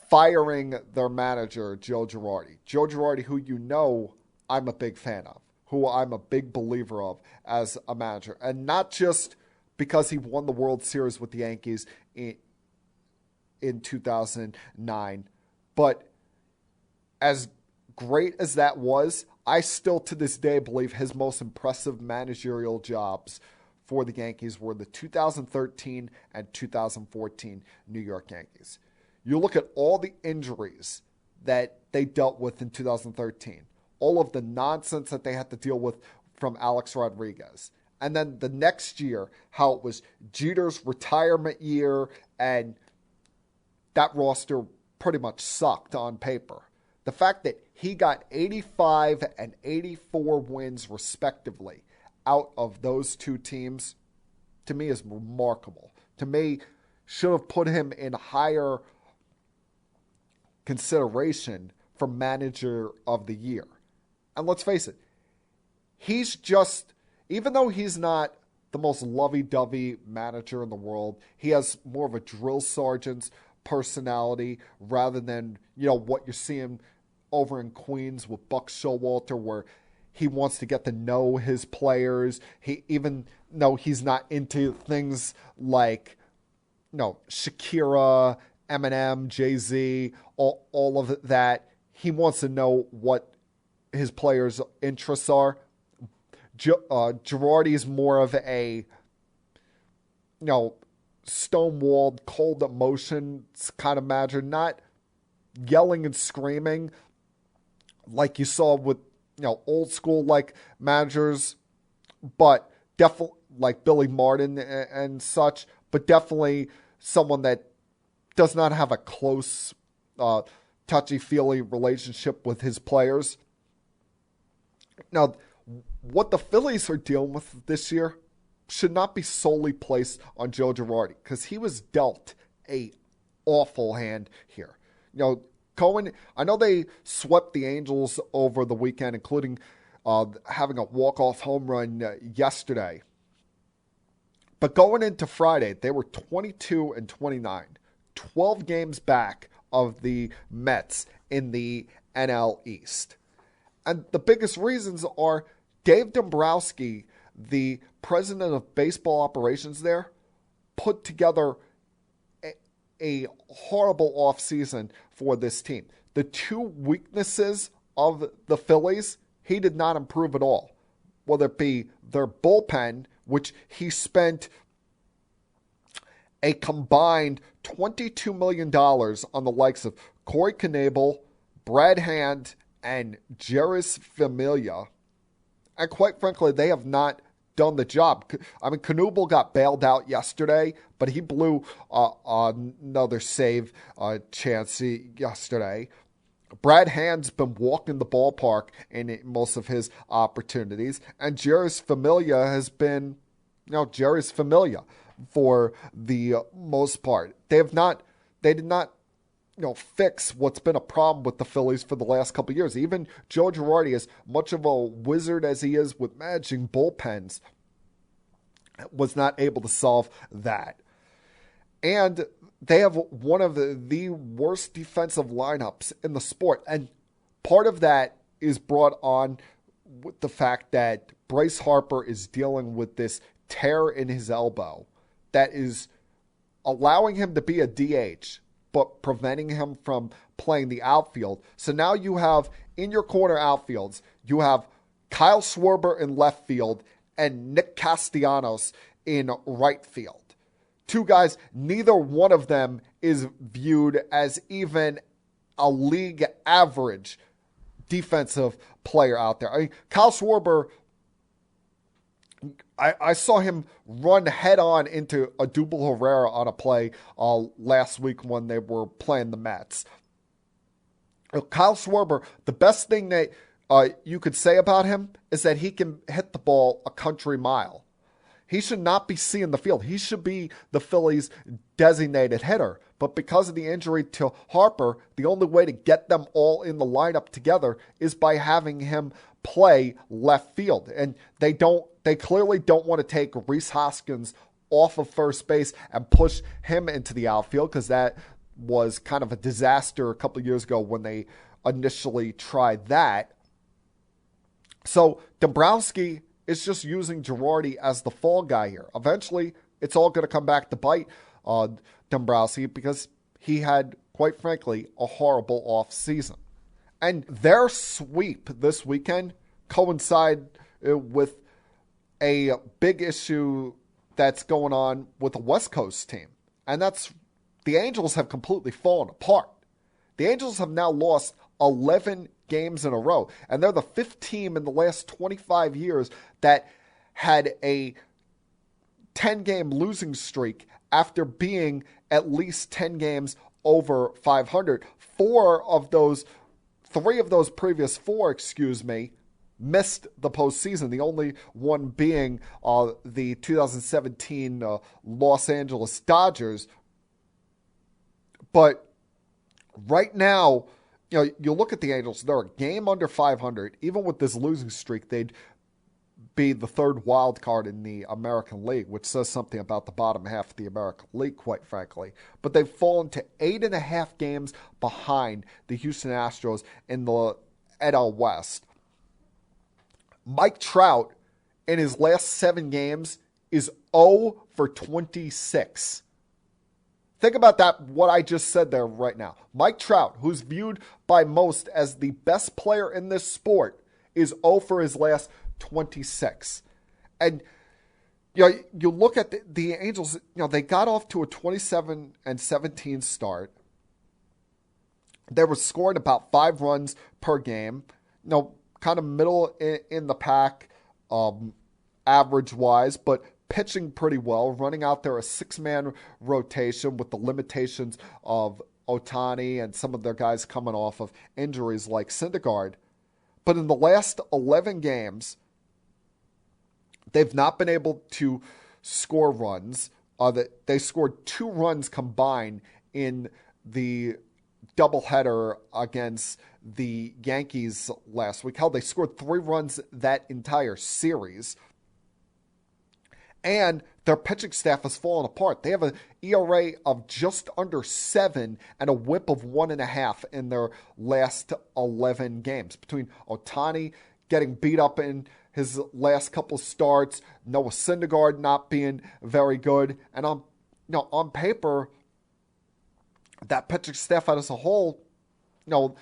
firing their manager, Joe Girardi. Joe Girardi, who I'm a big fan of, who I'm a big believer of as a manager. And not just because he won the World Series with the Yankees in 2009, but as great as that was, I still to this day believe his most impressive managerial jobs for the Yankees were the 2013 and 2014 New York Yankees. You look at all the injuries that they dealt with in 2013, all of the nonsense that they had to deal with from Alex Rodriguez. And then the next year, how it was Jeter's retirement year, and that roster pretty much sucked on paper. The fact that he got 85 and 84 wins respectively out of those two teams, to me, is remarkable. To me, should have put him in higher consideration for manager of the year. And let's face it, he's just, even though he's not the most lovey-dovey manager in the world, he has more of a drill sergeant's personality rather than, what you're seeing over in Queens with Buck Showalter, where he wants to get to know his players. Even though he's not into things like, Shakira, Eminem, Jay-Z, all of that. He wants to know what his players' interests are. Girardi is more of a, stonewalled, cold emotions kind of manager, not yelling and screaming like you saw with, old school like managers, but definitely like Billy Martin and such, but definitely someone that does not have a close, touchy-feely relationship with his players. Now, what the Phillies are dealing with this year should not be solely placed on Joe Girardi, because he was dealt a awful hand here. Cohen, I know they swept the Angels over the weekend, including having a walk-off home run yesterday. But going into Friday, they were 22 and 29, 12 games back of the Mets in the NL East. And the biggest reasons are Dave Dombrowski, the president of baseball operations there, put together a horrible offseason for this team. The two weaknesses of the Phillies, he did not improve at all. Whether it be their bullpen, which he spent a combined $22 million on the likes of Corey Knebel, Brad Hand, and Jeurys Familia. And quite frankly, they have not done the job. I mean, Knebel got bailed out yesterday, but he blew another save chance yesterday. Brad Hand's been walking the ballpark in most of his opportunities, and Jeurys Familia has been, Jeurys Familia for the most part. They did not fix what's been a problem with the Phillies for the last couple of years. Even Joe Girardi, as much of a wizard as he is with managing bullpens, was not able to solve that. And they have one of the worst defensive lineups in the sport. And part of that is brought on with the fact that Bryce Harper is dealing with this tear in his elbow that is allowing him to be a DH, but preventing him from playing the outfield. So now you have, in your corner outfields, you have Kyle Schwarber in left field and Nick Castellanos in right field. Two guys, neither one of them is viewed as even a league average defensive player out there. I mean, Kyle Schwarber, I saw him run head-on into Odubel Herrera on a play last week when they were playing the Mets. Kyle Schwarber, the best thing that you could say about him is that he can hit the ball a country mile. He should not be seeing the field. He should be the Phillies' designated hitter. But because of the injury to Harper, the only way to get them all in the lineup together is by having him play left field. And they clearly don't want to take Rhys Hoskins off of first base and push him into the outfield, because that was kind of a disaster a couple of years ago when they initially tried that. So Dombrowski is just using Girardi as the fall guy here. Eventually, it's all going to come back to bite Dombrowski, because he had, quite frankly, a horrible offseason. And their sweep this weekend coincided with a big issue that's going on with the West Coast team. And that's the Angels have completely fallen apart. The Angels have now lost 11 games in a row. And they're the fifth team in the last 25 years that had a 10-game losing streak after being at least 10 games over 500. Three of those previous four, missed the postseason. The only one being the 2017 Los Angeles Dodgers. But right now, you look at the Angels, they're a game under 500. Even with this losing streak, they'd be the third wild card in the American League, which says something about the bottom half of the American League, quite frankly. But they've fallen to 8.5 games behind the Houston Astros in the NL West. Mike Trout, in his last 7 games, is 0 for 26. Think about that, what I just said there right now. Mike Trout, who's viewed by most as the best player in this sport, is 0 for his last 26. And you look at the Angels, they got off to a 27-17 start. They were scoring about 5 runs per game. Kind of middle in the pack average-wise, but pitching pretty well, running out there a 6-man rotation with the limitations of Ohtani and some of their guys coming off of injuries like Syndergaard. But in the last 11 games, they've not been able to score runs. They scored 2 runs combined in the doubleheader against the Yankees last week. Hell, they scored 3 runs that entire series. And their pitching staff has fallen apart. They have an ERA of just under 7 and a whip of 1.5 in their last 11 games. Between Ohtani getting beat up in his last couple starts, Noah Syndergaard not being very good, and on paper, that pitching staff as a whole, the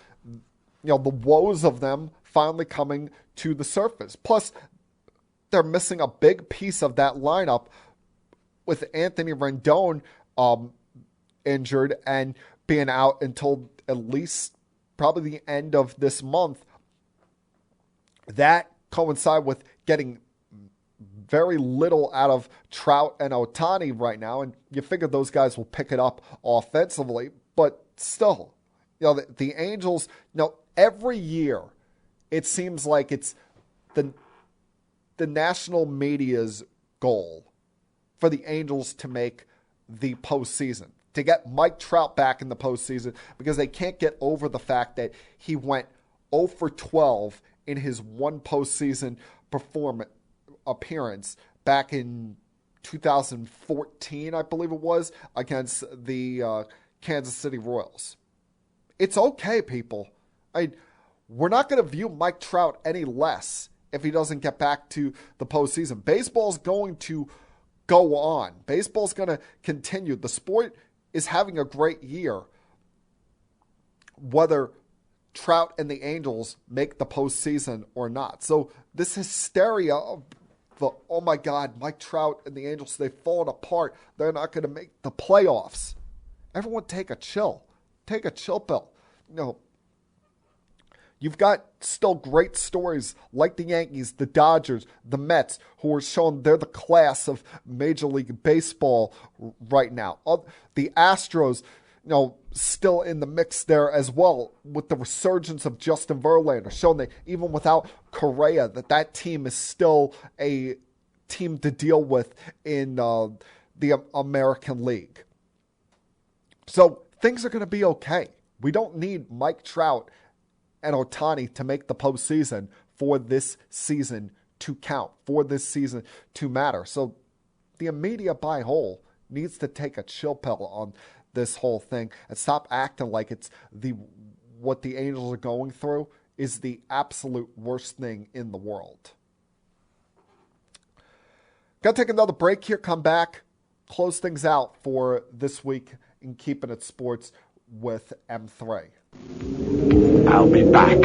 woes of them finally coming to the surface. Plus, they're missing a big piece of that lineup with Anthony Rendon injured and being out until at least probably the end of this month. That coincide with getting very little out of Trout and Ohtani right now, and you figure those guys will pick it up offensively, but still, the Angels, every year it seems like it's the national media's goal for the Angels to make the postseason, to get Mike Trout back in the postseason, because they can't get over the fact that he went 0 for 12 in his one postseason appearance back in 2014, I believe it was, against the Kansas City Royals. It's okay, people. We're not going to view Mike Trout any less if he doesn't get back to the postseason. Baseball's going to go on. Baseball's going to continue. The sport is having a great year, whether Trout and the Angels make the postseason or not. So this hysteria of oh my God, Mike Trout and the Angels, they've fallen apart. They're not going to make the playoffs. Everyone take a chill. Take a chill pill. You've got still great stories like the Yankees, the Dodgers, the Mets, who are showing they're the class of Major League Baseball right now. The Astros, still in the mix there as well with the resurgence of Justin Verlander, showing that even without Correa, that team is still a team to deal with in the American League. So things are going to be okay. We don't need Mike Trout and Ohtani to make the postseason for this season to count, for this season to matter. So the media by whole needs to take a chill pill on this whole thing and stop acting like it's what the Angels are going through is the absolute worst thing in the world. Got to take another break here, come back, close things out for this week in Keeping It Sports with M3. I'll be back.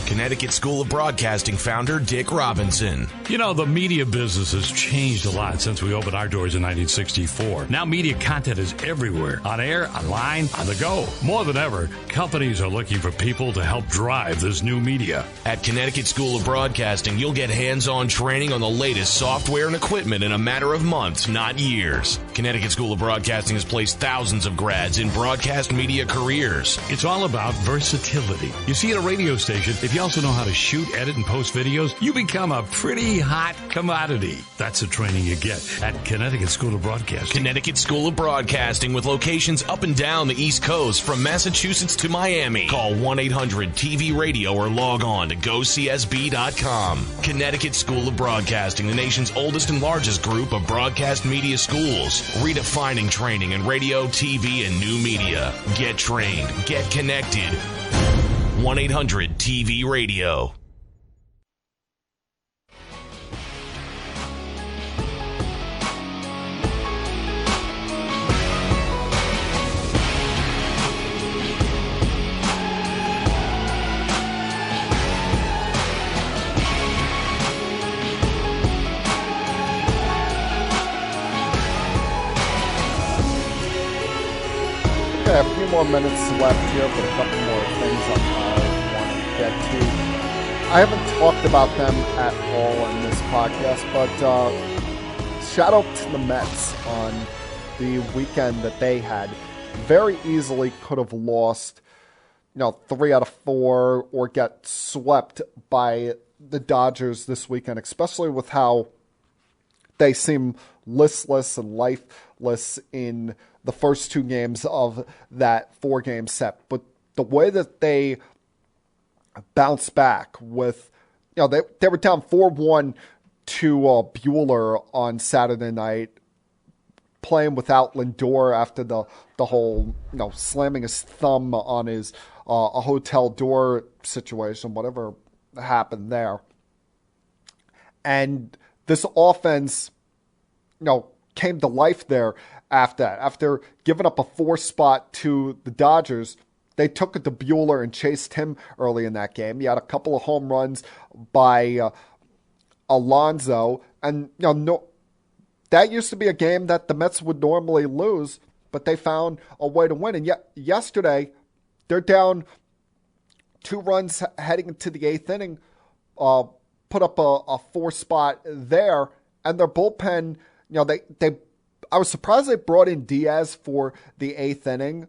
Connecticut School of Broadcasting founder Dick Robinson. The media business has changed a lot since we opened our doors in 1964. Now media content is everywhere, on air, online, on the go. More than ever, companies are looking for people to help drive this new media. At Connecticut School of Broadcasting, you'll get hands-on training on the latest software and equipment in a matter of months, not years. Connecticut School of Broadcasting has placed thousands of grads in broadcast media careers. It's all about versatility. You see, at a radio station, if you also know how to shoot, edit, and post videos, you become a pretty hot commodity. That's the training you get at Connecticut School of Broadcasting. Connecticut School of Broadcasting with locations up and down the East Coast from Massachusetts to Miami. Call 1-800-TV-RADIO or log on to GoCSB.com. Connecticut School of Broadcasting, the nation's oldest and largest group of broadcast media schools, redefining training in radio, TV, and new media. Get trained. Get connected. 1-800-TV-RADIO. Okay, a few more minutes left here, but a couple more things I want to get to. I haven't talked about them at all in this podcast, but shout out to the Mets on the weekend that they had. Very easily could have lost, 3 out of 4 or get swept by the Dodgers this weekend, especially with how they seem listless and lifeless in the first 2 games of that 4-game set. But the way that they bounced back with, they were down 4-1 to Buehler on Saturday night, playing without Lindor after the whole, slamming his thumb on his a hotel door situation, whatever happened there. And this offense, came to life there after that. After giving up a 4 spot to the Dodgers, they took it to Buehler and chased him early in that game. You had a couple of home runs by Alonso. And, that used to be a game that the Mets would normally lose, but they found a way to win. And yet yesterday, they're down 2 runs heading into the 8th inning, put up a 4 spot there, and their bullpen, I was surprised they brought in Diaz for the 8th inning.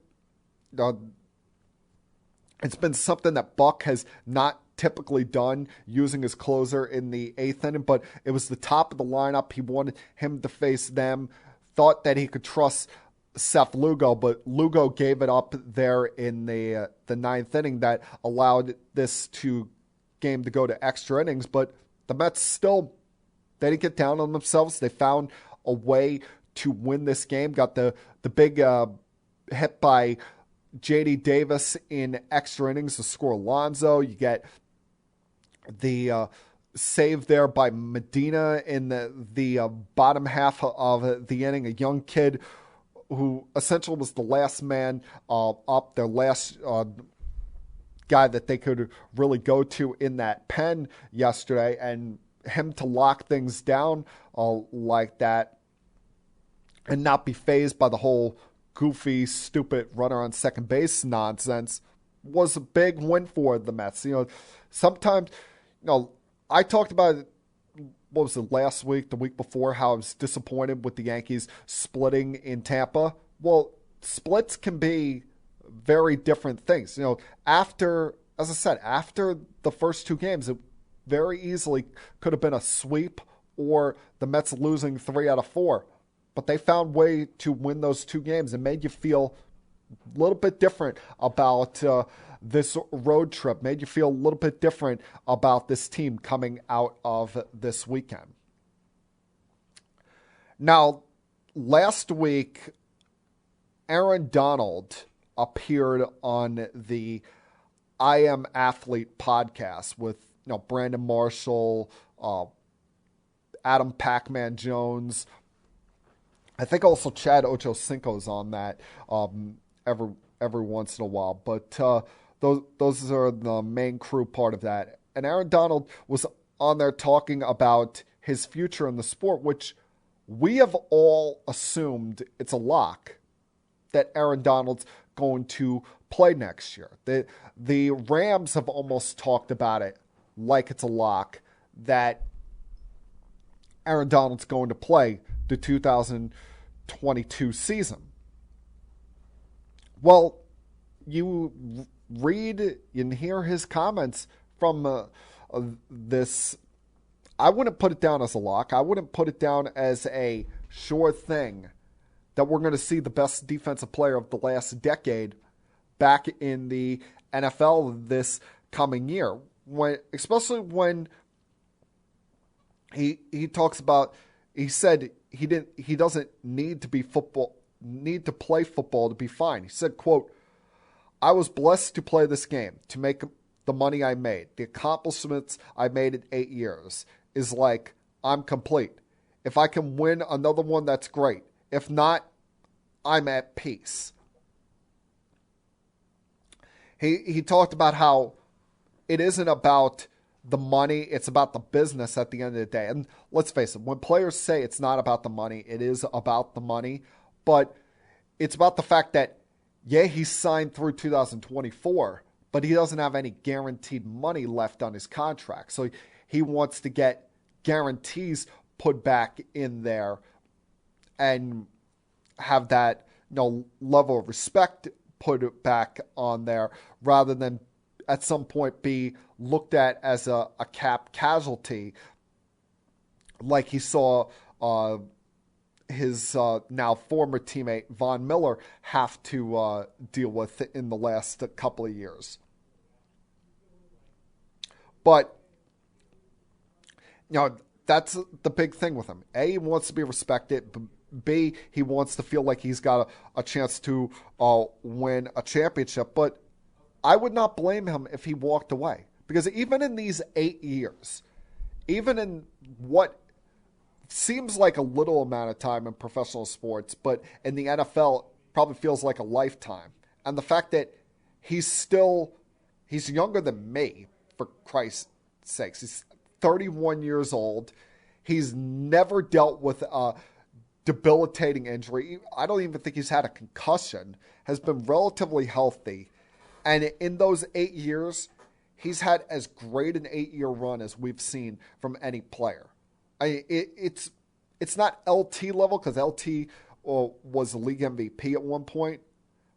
It's been something that Buck has not typically done, using his closer in the 8th inning, but it was the top of the lineup. He wanted him to face them, thought that he could trust Seth Lugo, but Lugo gave it up there in the 9th inning that allowed this game to go to extra innings. But the Mets still, they didn't get down on themselves. They found a way to win this game. Got the big hit by J.D. Davis in extra innings to score Alonso. You get the save there by Medina in the bottom half of the inning, a young kid who essentially was the last man up, their last guy that they could really go to in that pen yesterday, and him to lock things down like that and not be fazed by the whole goofy, stupid runner on second base nonsense was a big win for the Mets. Sometimes, I talked about it, what was it, last week, the week before, how I was disappointed with the Yankees splitting in Tampa. Well, splits can be very different things. After the first two games, it very easily could have been a sweep or the Mets losing 3 out of 4. But they found a way to win those two games and made you feel a little bit different about this road trip, made you feel a little bit different about this team coming out of this weekend. Now, last week, Aaron Donald appeared on the I Am Athlete podcast with Brandon Marshall, Adam Pac-Man Jones. I think also Chad Ochocinco's on that every once in a while. But those are the main crew part of that. And Aaron Donald was on there talking about his future in the sport, which we have all assumed it's a lock that Aaron Donald's going to play next year. The Rams have almost talked about it like it's a lock that Aaron Donald's going to play the 2022 season. Well, you read and hear his comments from this. I wouldn't put it down as a lock. I wouldn't put it down as a sure thing that we're going to see the best defensive player of the last decade back in the NFL this coming year. Especially when he talks about, he said he doesn't need to play football to be fine. He said, quote, "I was blessed to play this game, to make the money I made. The accomplishments I made in 8 years is like, I'm complete. If I can win another one, that's great. If not, I'm at peace." He talked about how it isn't about the money, it's about the business at the end of the day. And let's face it, when players say it's not about the money, it is about the money. But it's about the fact that, yeah, he's signed through 2024, but he doesn't have any guaranteed money left on his contract. So he wants to get guarantees put back in there and have that level of respect put back on there, rather than at some point be looked at as a cap casualty like he saw his now former teammate Von Miller have to deal with in the last couple of years. But that's the big thing with him. A, he wants to be respected. B, he wants to feel like he's got a chance to win a championship. But I would not blame him if he walked away. Because even in these 8 years, even in what seems like a little amount of time in professional sports, but in the NFL probably feels like a lifetime. And the fact that he's younger than me, for Christ's sakes. He's 31 years old. He's never dealt with a debilitating injury. I don't even think he's had a concussion. Has been relatively healthy. And in those 8 years, he's had as great an 8-year run as we've seen from any player. It's not LT level, because LT was the league MVP at one point.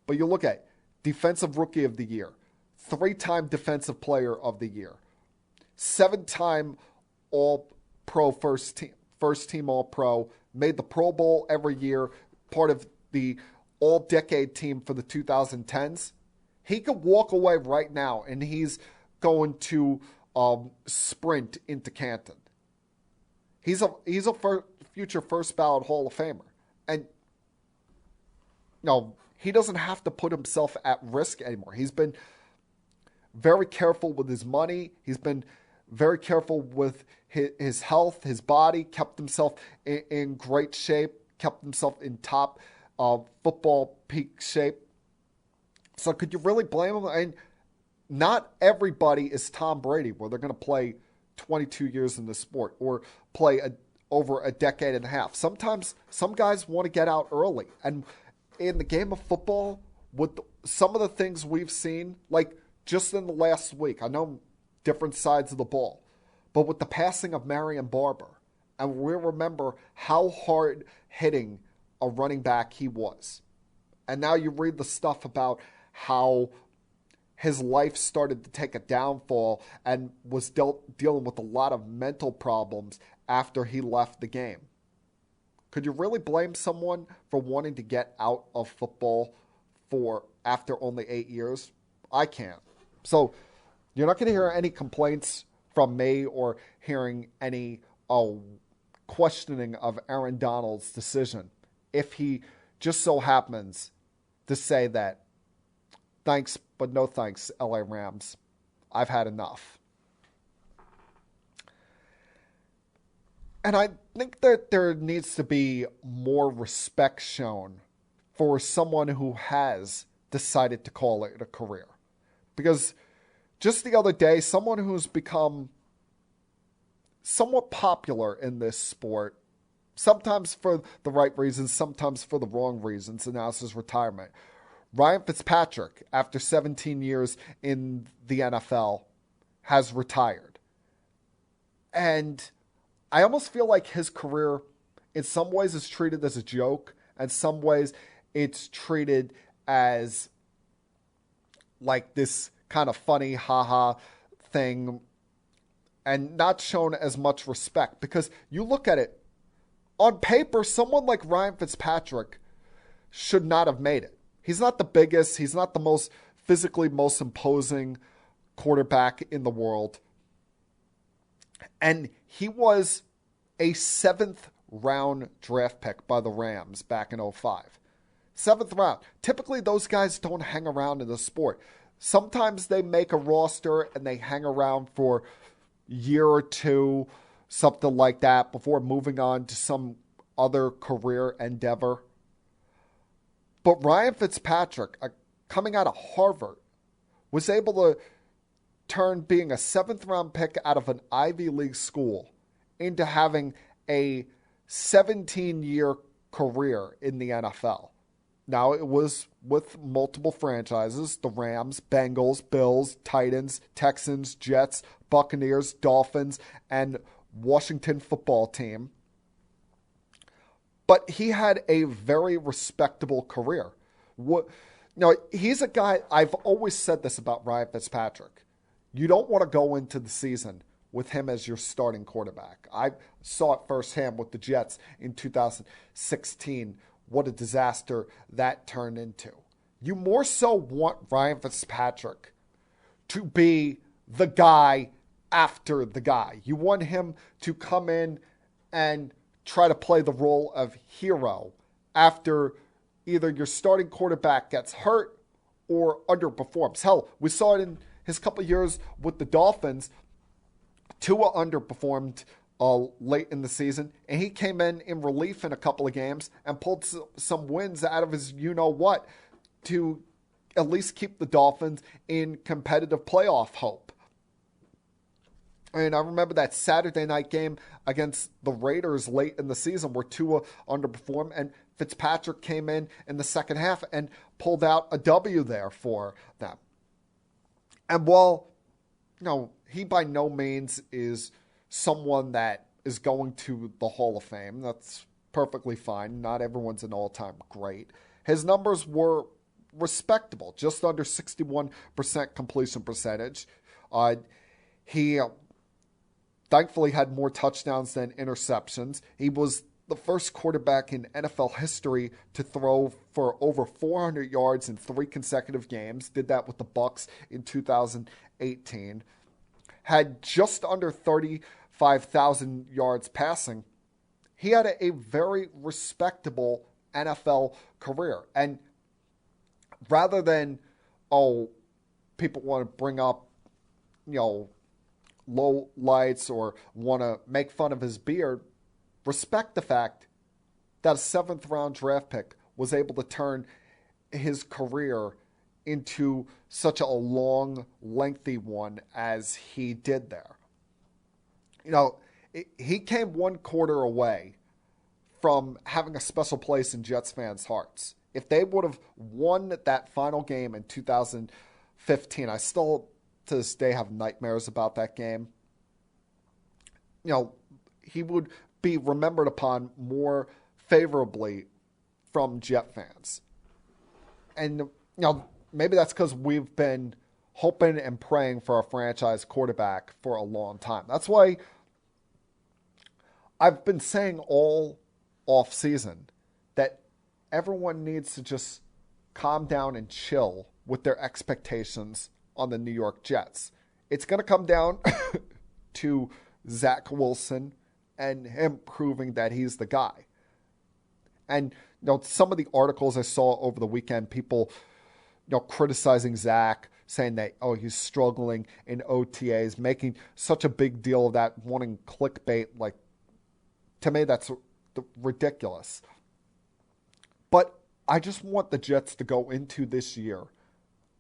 But you look at Defensive Rookie of the Year, 3-time Defensive Player of the Year, 7-time All-Pro first team All-Pro, made the Pro Bowl every year, part of the All-Decade team for the 2010s. He could walk away right now, and he's going to sprint into Canton. He's a future first ballot Hall of Famer. And he doesn't have to put himself at risk anymore. He's been very careful with his money. He's been very careful with his health, his body, kept himself in great shape, kept himself in top football peak shape. So could you really blame him? I mean, not everybody is Tom Brady, where they're going to play 22 years in the sport or play over a decade and a half. Sometimes some guys want to get out early. And in the game of football, with some of the things we've seen, like just in the last week, I know different sides of the ball, but with the passing of Marion Barber, and we remember how hard hitting a running back he was. And now you read the stuff about how his life started to take a downfall and was dealing with a lot of mental problems after he left the game. Could you really blame someone for wanting to get out of football after only 8 years? I can't. So you're not going to hear any complaints from me or hearing any questioning of Aaron Donald's decision if he just so happens to say that, thanks, but no thanks, LA Rams. I've had enough. And I think that there needs to be more respect shown for someone who has decided to call it a career. Because just the other day, someone who's become somewhat popular in this sport, sometimes for the right reasons, sometimes for the wrong reasons, announced his retirement. Ryan Fitzpatrick, after 17 years in the NFL, has retired. And I almost feel like his career, in some ways, is treated as a joke, and some ways it's treated as like this kind of funny, haha thing, and not shown as much respect. Because you look at it, on paper, someone like Ryan Fitzpatrick should not have made it. He's not the biggest, he's not the most physically most imposing quarterback in the world. And he was a 7th round draft pick by the Rams back in 2005. 7th round. Typically, those guys don't hang around in the sport. Sometimes they make a roster and they hang around for a year or two, something like that, before moving on to some other career endeavor. But Ryan Fitzpatrick, coming out of Harvard, was able to turn being a 7th round pick out of an Ivy League school into having a 17-year career in the NFL. Now, it was with multiple franchises: the Rams, Bengals, Bills, Titans, Texans, Jets, Buccaneers, Dolphins, and Washington football team. But he had a very respectable career. He's a guy, I've always said this about Ryan Fitzpatrick. You don't want to go into the season with him as your starting quarterback. I saw it firsthand with the Jets in 2016. What a disaster that turned into. You more so want Ryan Fitzpatrick to be the guy after the guy. You want him to come in and try to play the role of hero after either your starting quarterback gets hurt or underperforms. Hell, we saw it in his couple of years with the Dolphins. Tua underperformed late in the season, and he came in relief in a couple of games and pulled some wins out of his you-know-what to at least keep the Dolphins in competitive playoff hope. And I remember that Saturday night game against the Raiders late in the season where Tua underperformed, and Fitzpatrick came in the second half and pulled out a W there for them. And while, he by no means is someone that is going to the Hall of Fame, that's perfectly fine. Not everyone's an all-time great. His numbers were respectable, just under 61% completion percentage. He thankfully had more touchdowns than interceptions. He was the first quarterback in NFL history to throw for over 400 yards in 3 consecutive games. Did that with the Bucs in 2018. Had just under 35,000 yards passing. He had a very respectable NFL career. And rather than, people want to bring up, low lights or want to make fun of his beard, respect the fact that a 7th round draft pick was able to turn his career into such a long, lengthy one as he did there. You know, he came one quarter away from having a special place in Jets fans' hearts. If they would have won that final game in 2015, I still to this day have nightmares about that game. You know, he would be remembered upon more favorably from Jet fans. And, you know, maybe that's because we've been hoping and praying for a franchise quarterback for a long time. That's why I've been saying all off season that everyone needs to just calm down and chill with their expectations on the New York Jets. It's going to come down to Zach Wilson and him proving that he's the guy. And, you know, some of the articles I saw over the weekend, people, you know, criticizing Zach, saying that, oh, he's struggling in OTAs, making such a big deal of that, wanting clickbait. Like, to me, that's ridiculous. But I just want the Jets to go into this year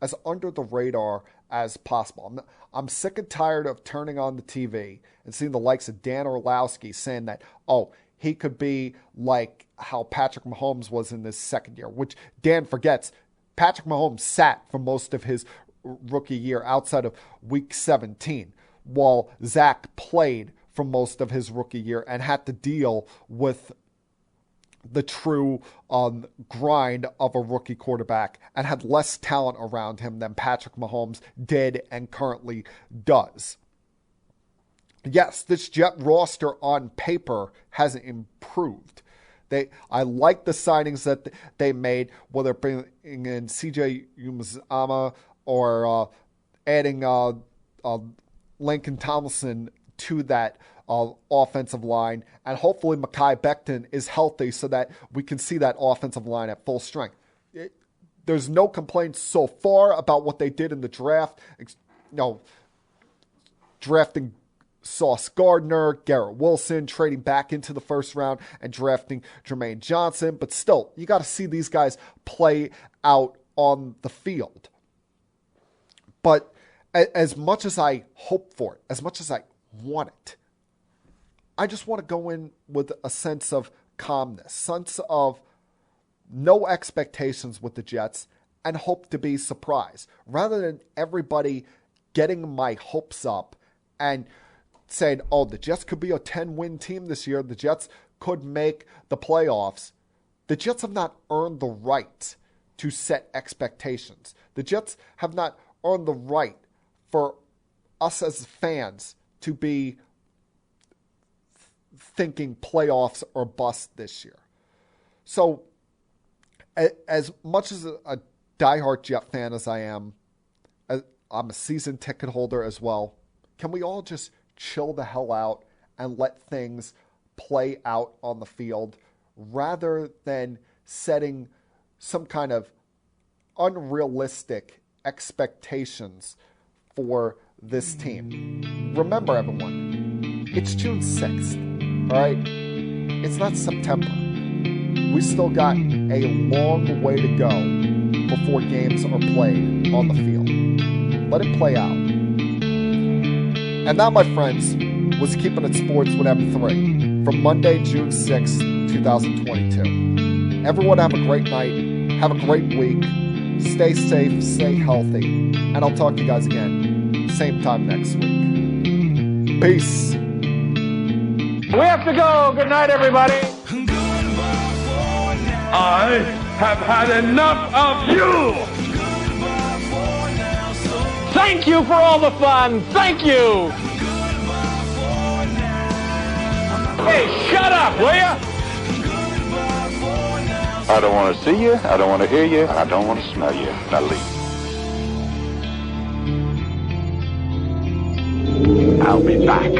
as under the radar as possible. I'm sick and tired of turning on the TV and seeing the likes of Dan Orlowski saying that, oh, he could be like how Patrick Mahomes was in this second year, which Dan forgets. Patrick Mahomes sat for most of his rookie year outside of week 17, while Zach played for most of his rookie year and had to deal with the true grind of a rookie quarterback and had less talent around him than Patrick Mahomes did and currently does. Yes, this Jet roster on paper has improved. I like the signings that they made, whether bringing in CJ Uzomah or adding Lincoln Tomlinson to that offensive line, and hopefully Mekhi Becton is healthy so that we can see that offensive line at full strength. There's no complaints so far about what they did in the draft. Drafting Sauce Gardner, Garrett Wilson, trading back into the first round and drafting Jermaine Johnson. But still, you got to see these guys play out on the field. But as much as I hope for it, as much as I want it, I just want to go in with a sense of calmness, sense of no expectations with the Jets, and hope to be surprised. Rather than everybody getting my hopes up and saying, oh, the Jets could be a 10-win team this year, the Jets could make the playoffs. The Jets have not earned the right to set expectations. The Jets have not earned the right for us as fans to be thinking playoffs or bust this year. So, as much as a diehard Jet fan as I am, I'm a season ticket holder as well. Can we all just chill the hell out and let things play out on the field rather than setting some kind of unrealistic expectations for this team? Remember, everyone, it's June 6th, all right? It's not September. We still got a long way to go before games are played on the field. Let it play out. And that, my friends, was Keeping It Sports with M3 from Monday, June 6th, 2022. Everyone have a great night. Have a great week. Stay safe, stay healthy. And I'll talk to you guys again, same time next week. Peace. We have to go. Good night, everybody. I have had enough of you. Thank you for all the fun. Thank you. Hey, shut up, will ya? I don't want to see you. I don't want to hear you. I don't want to smell you. Now leave. I'll be back.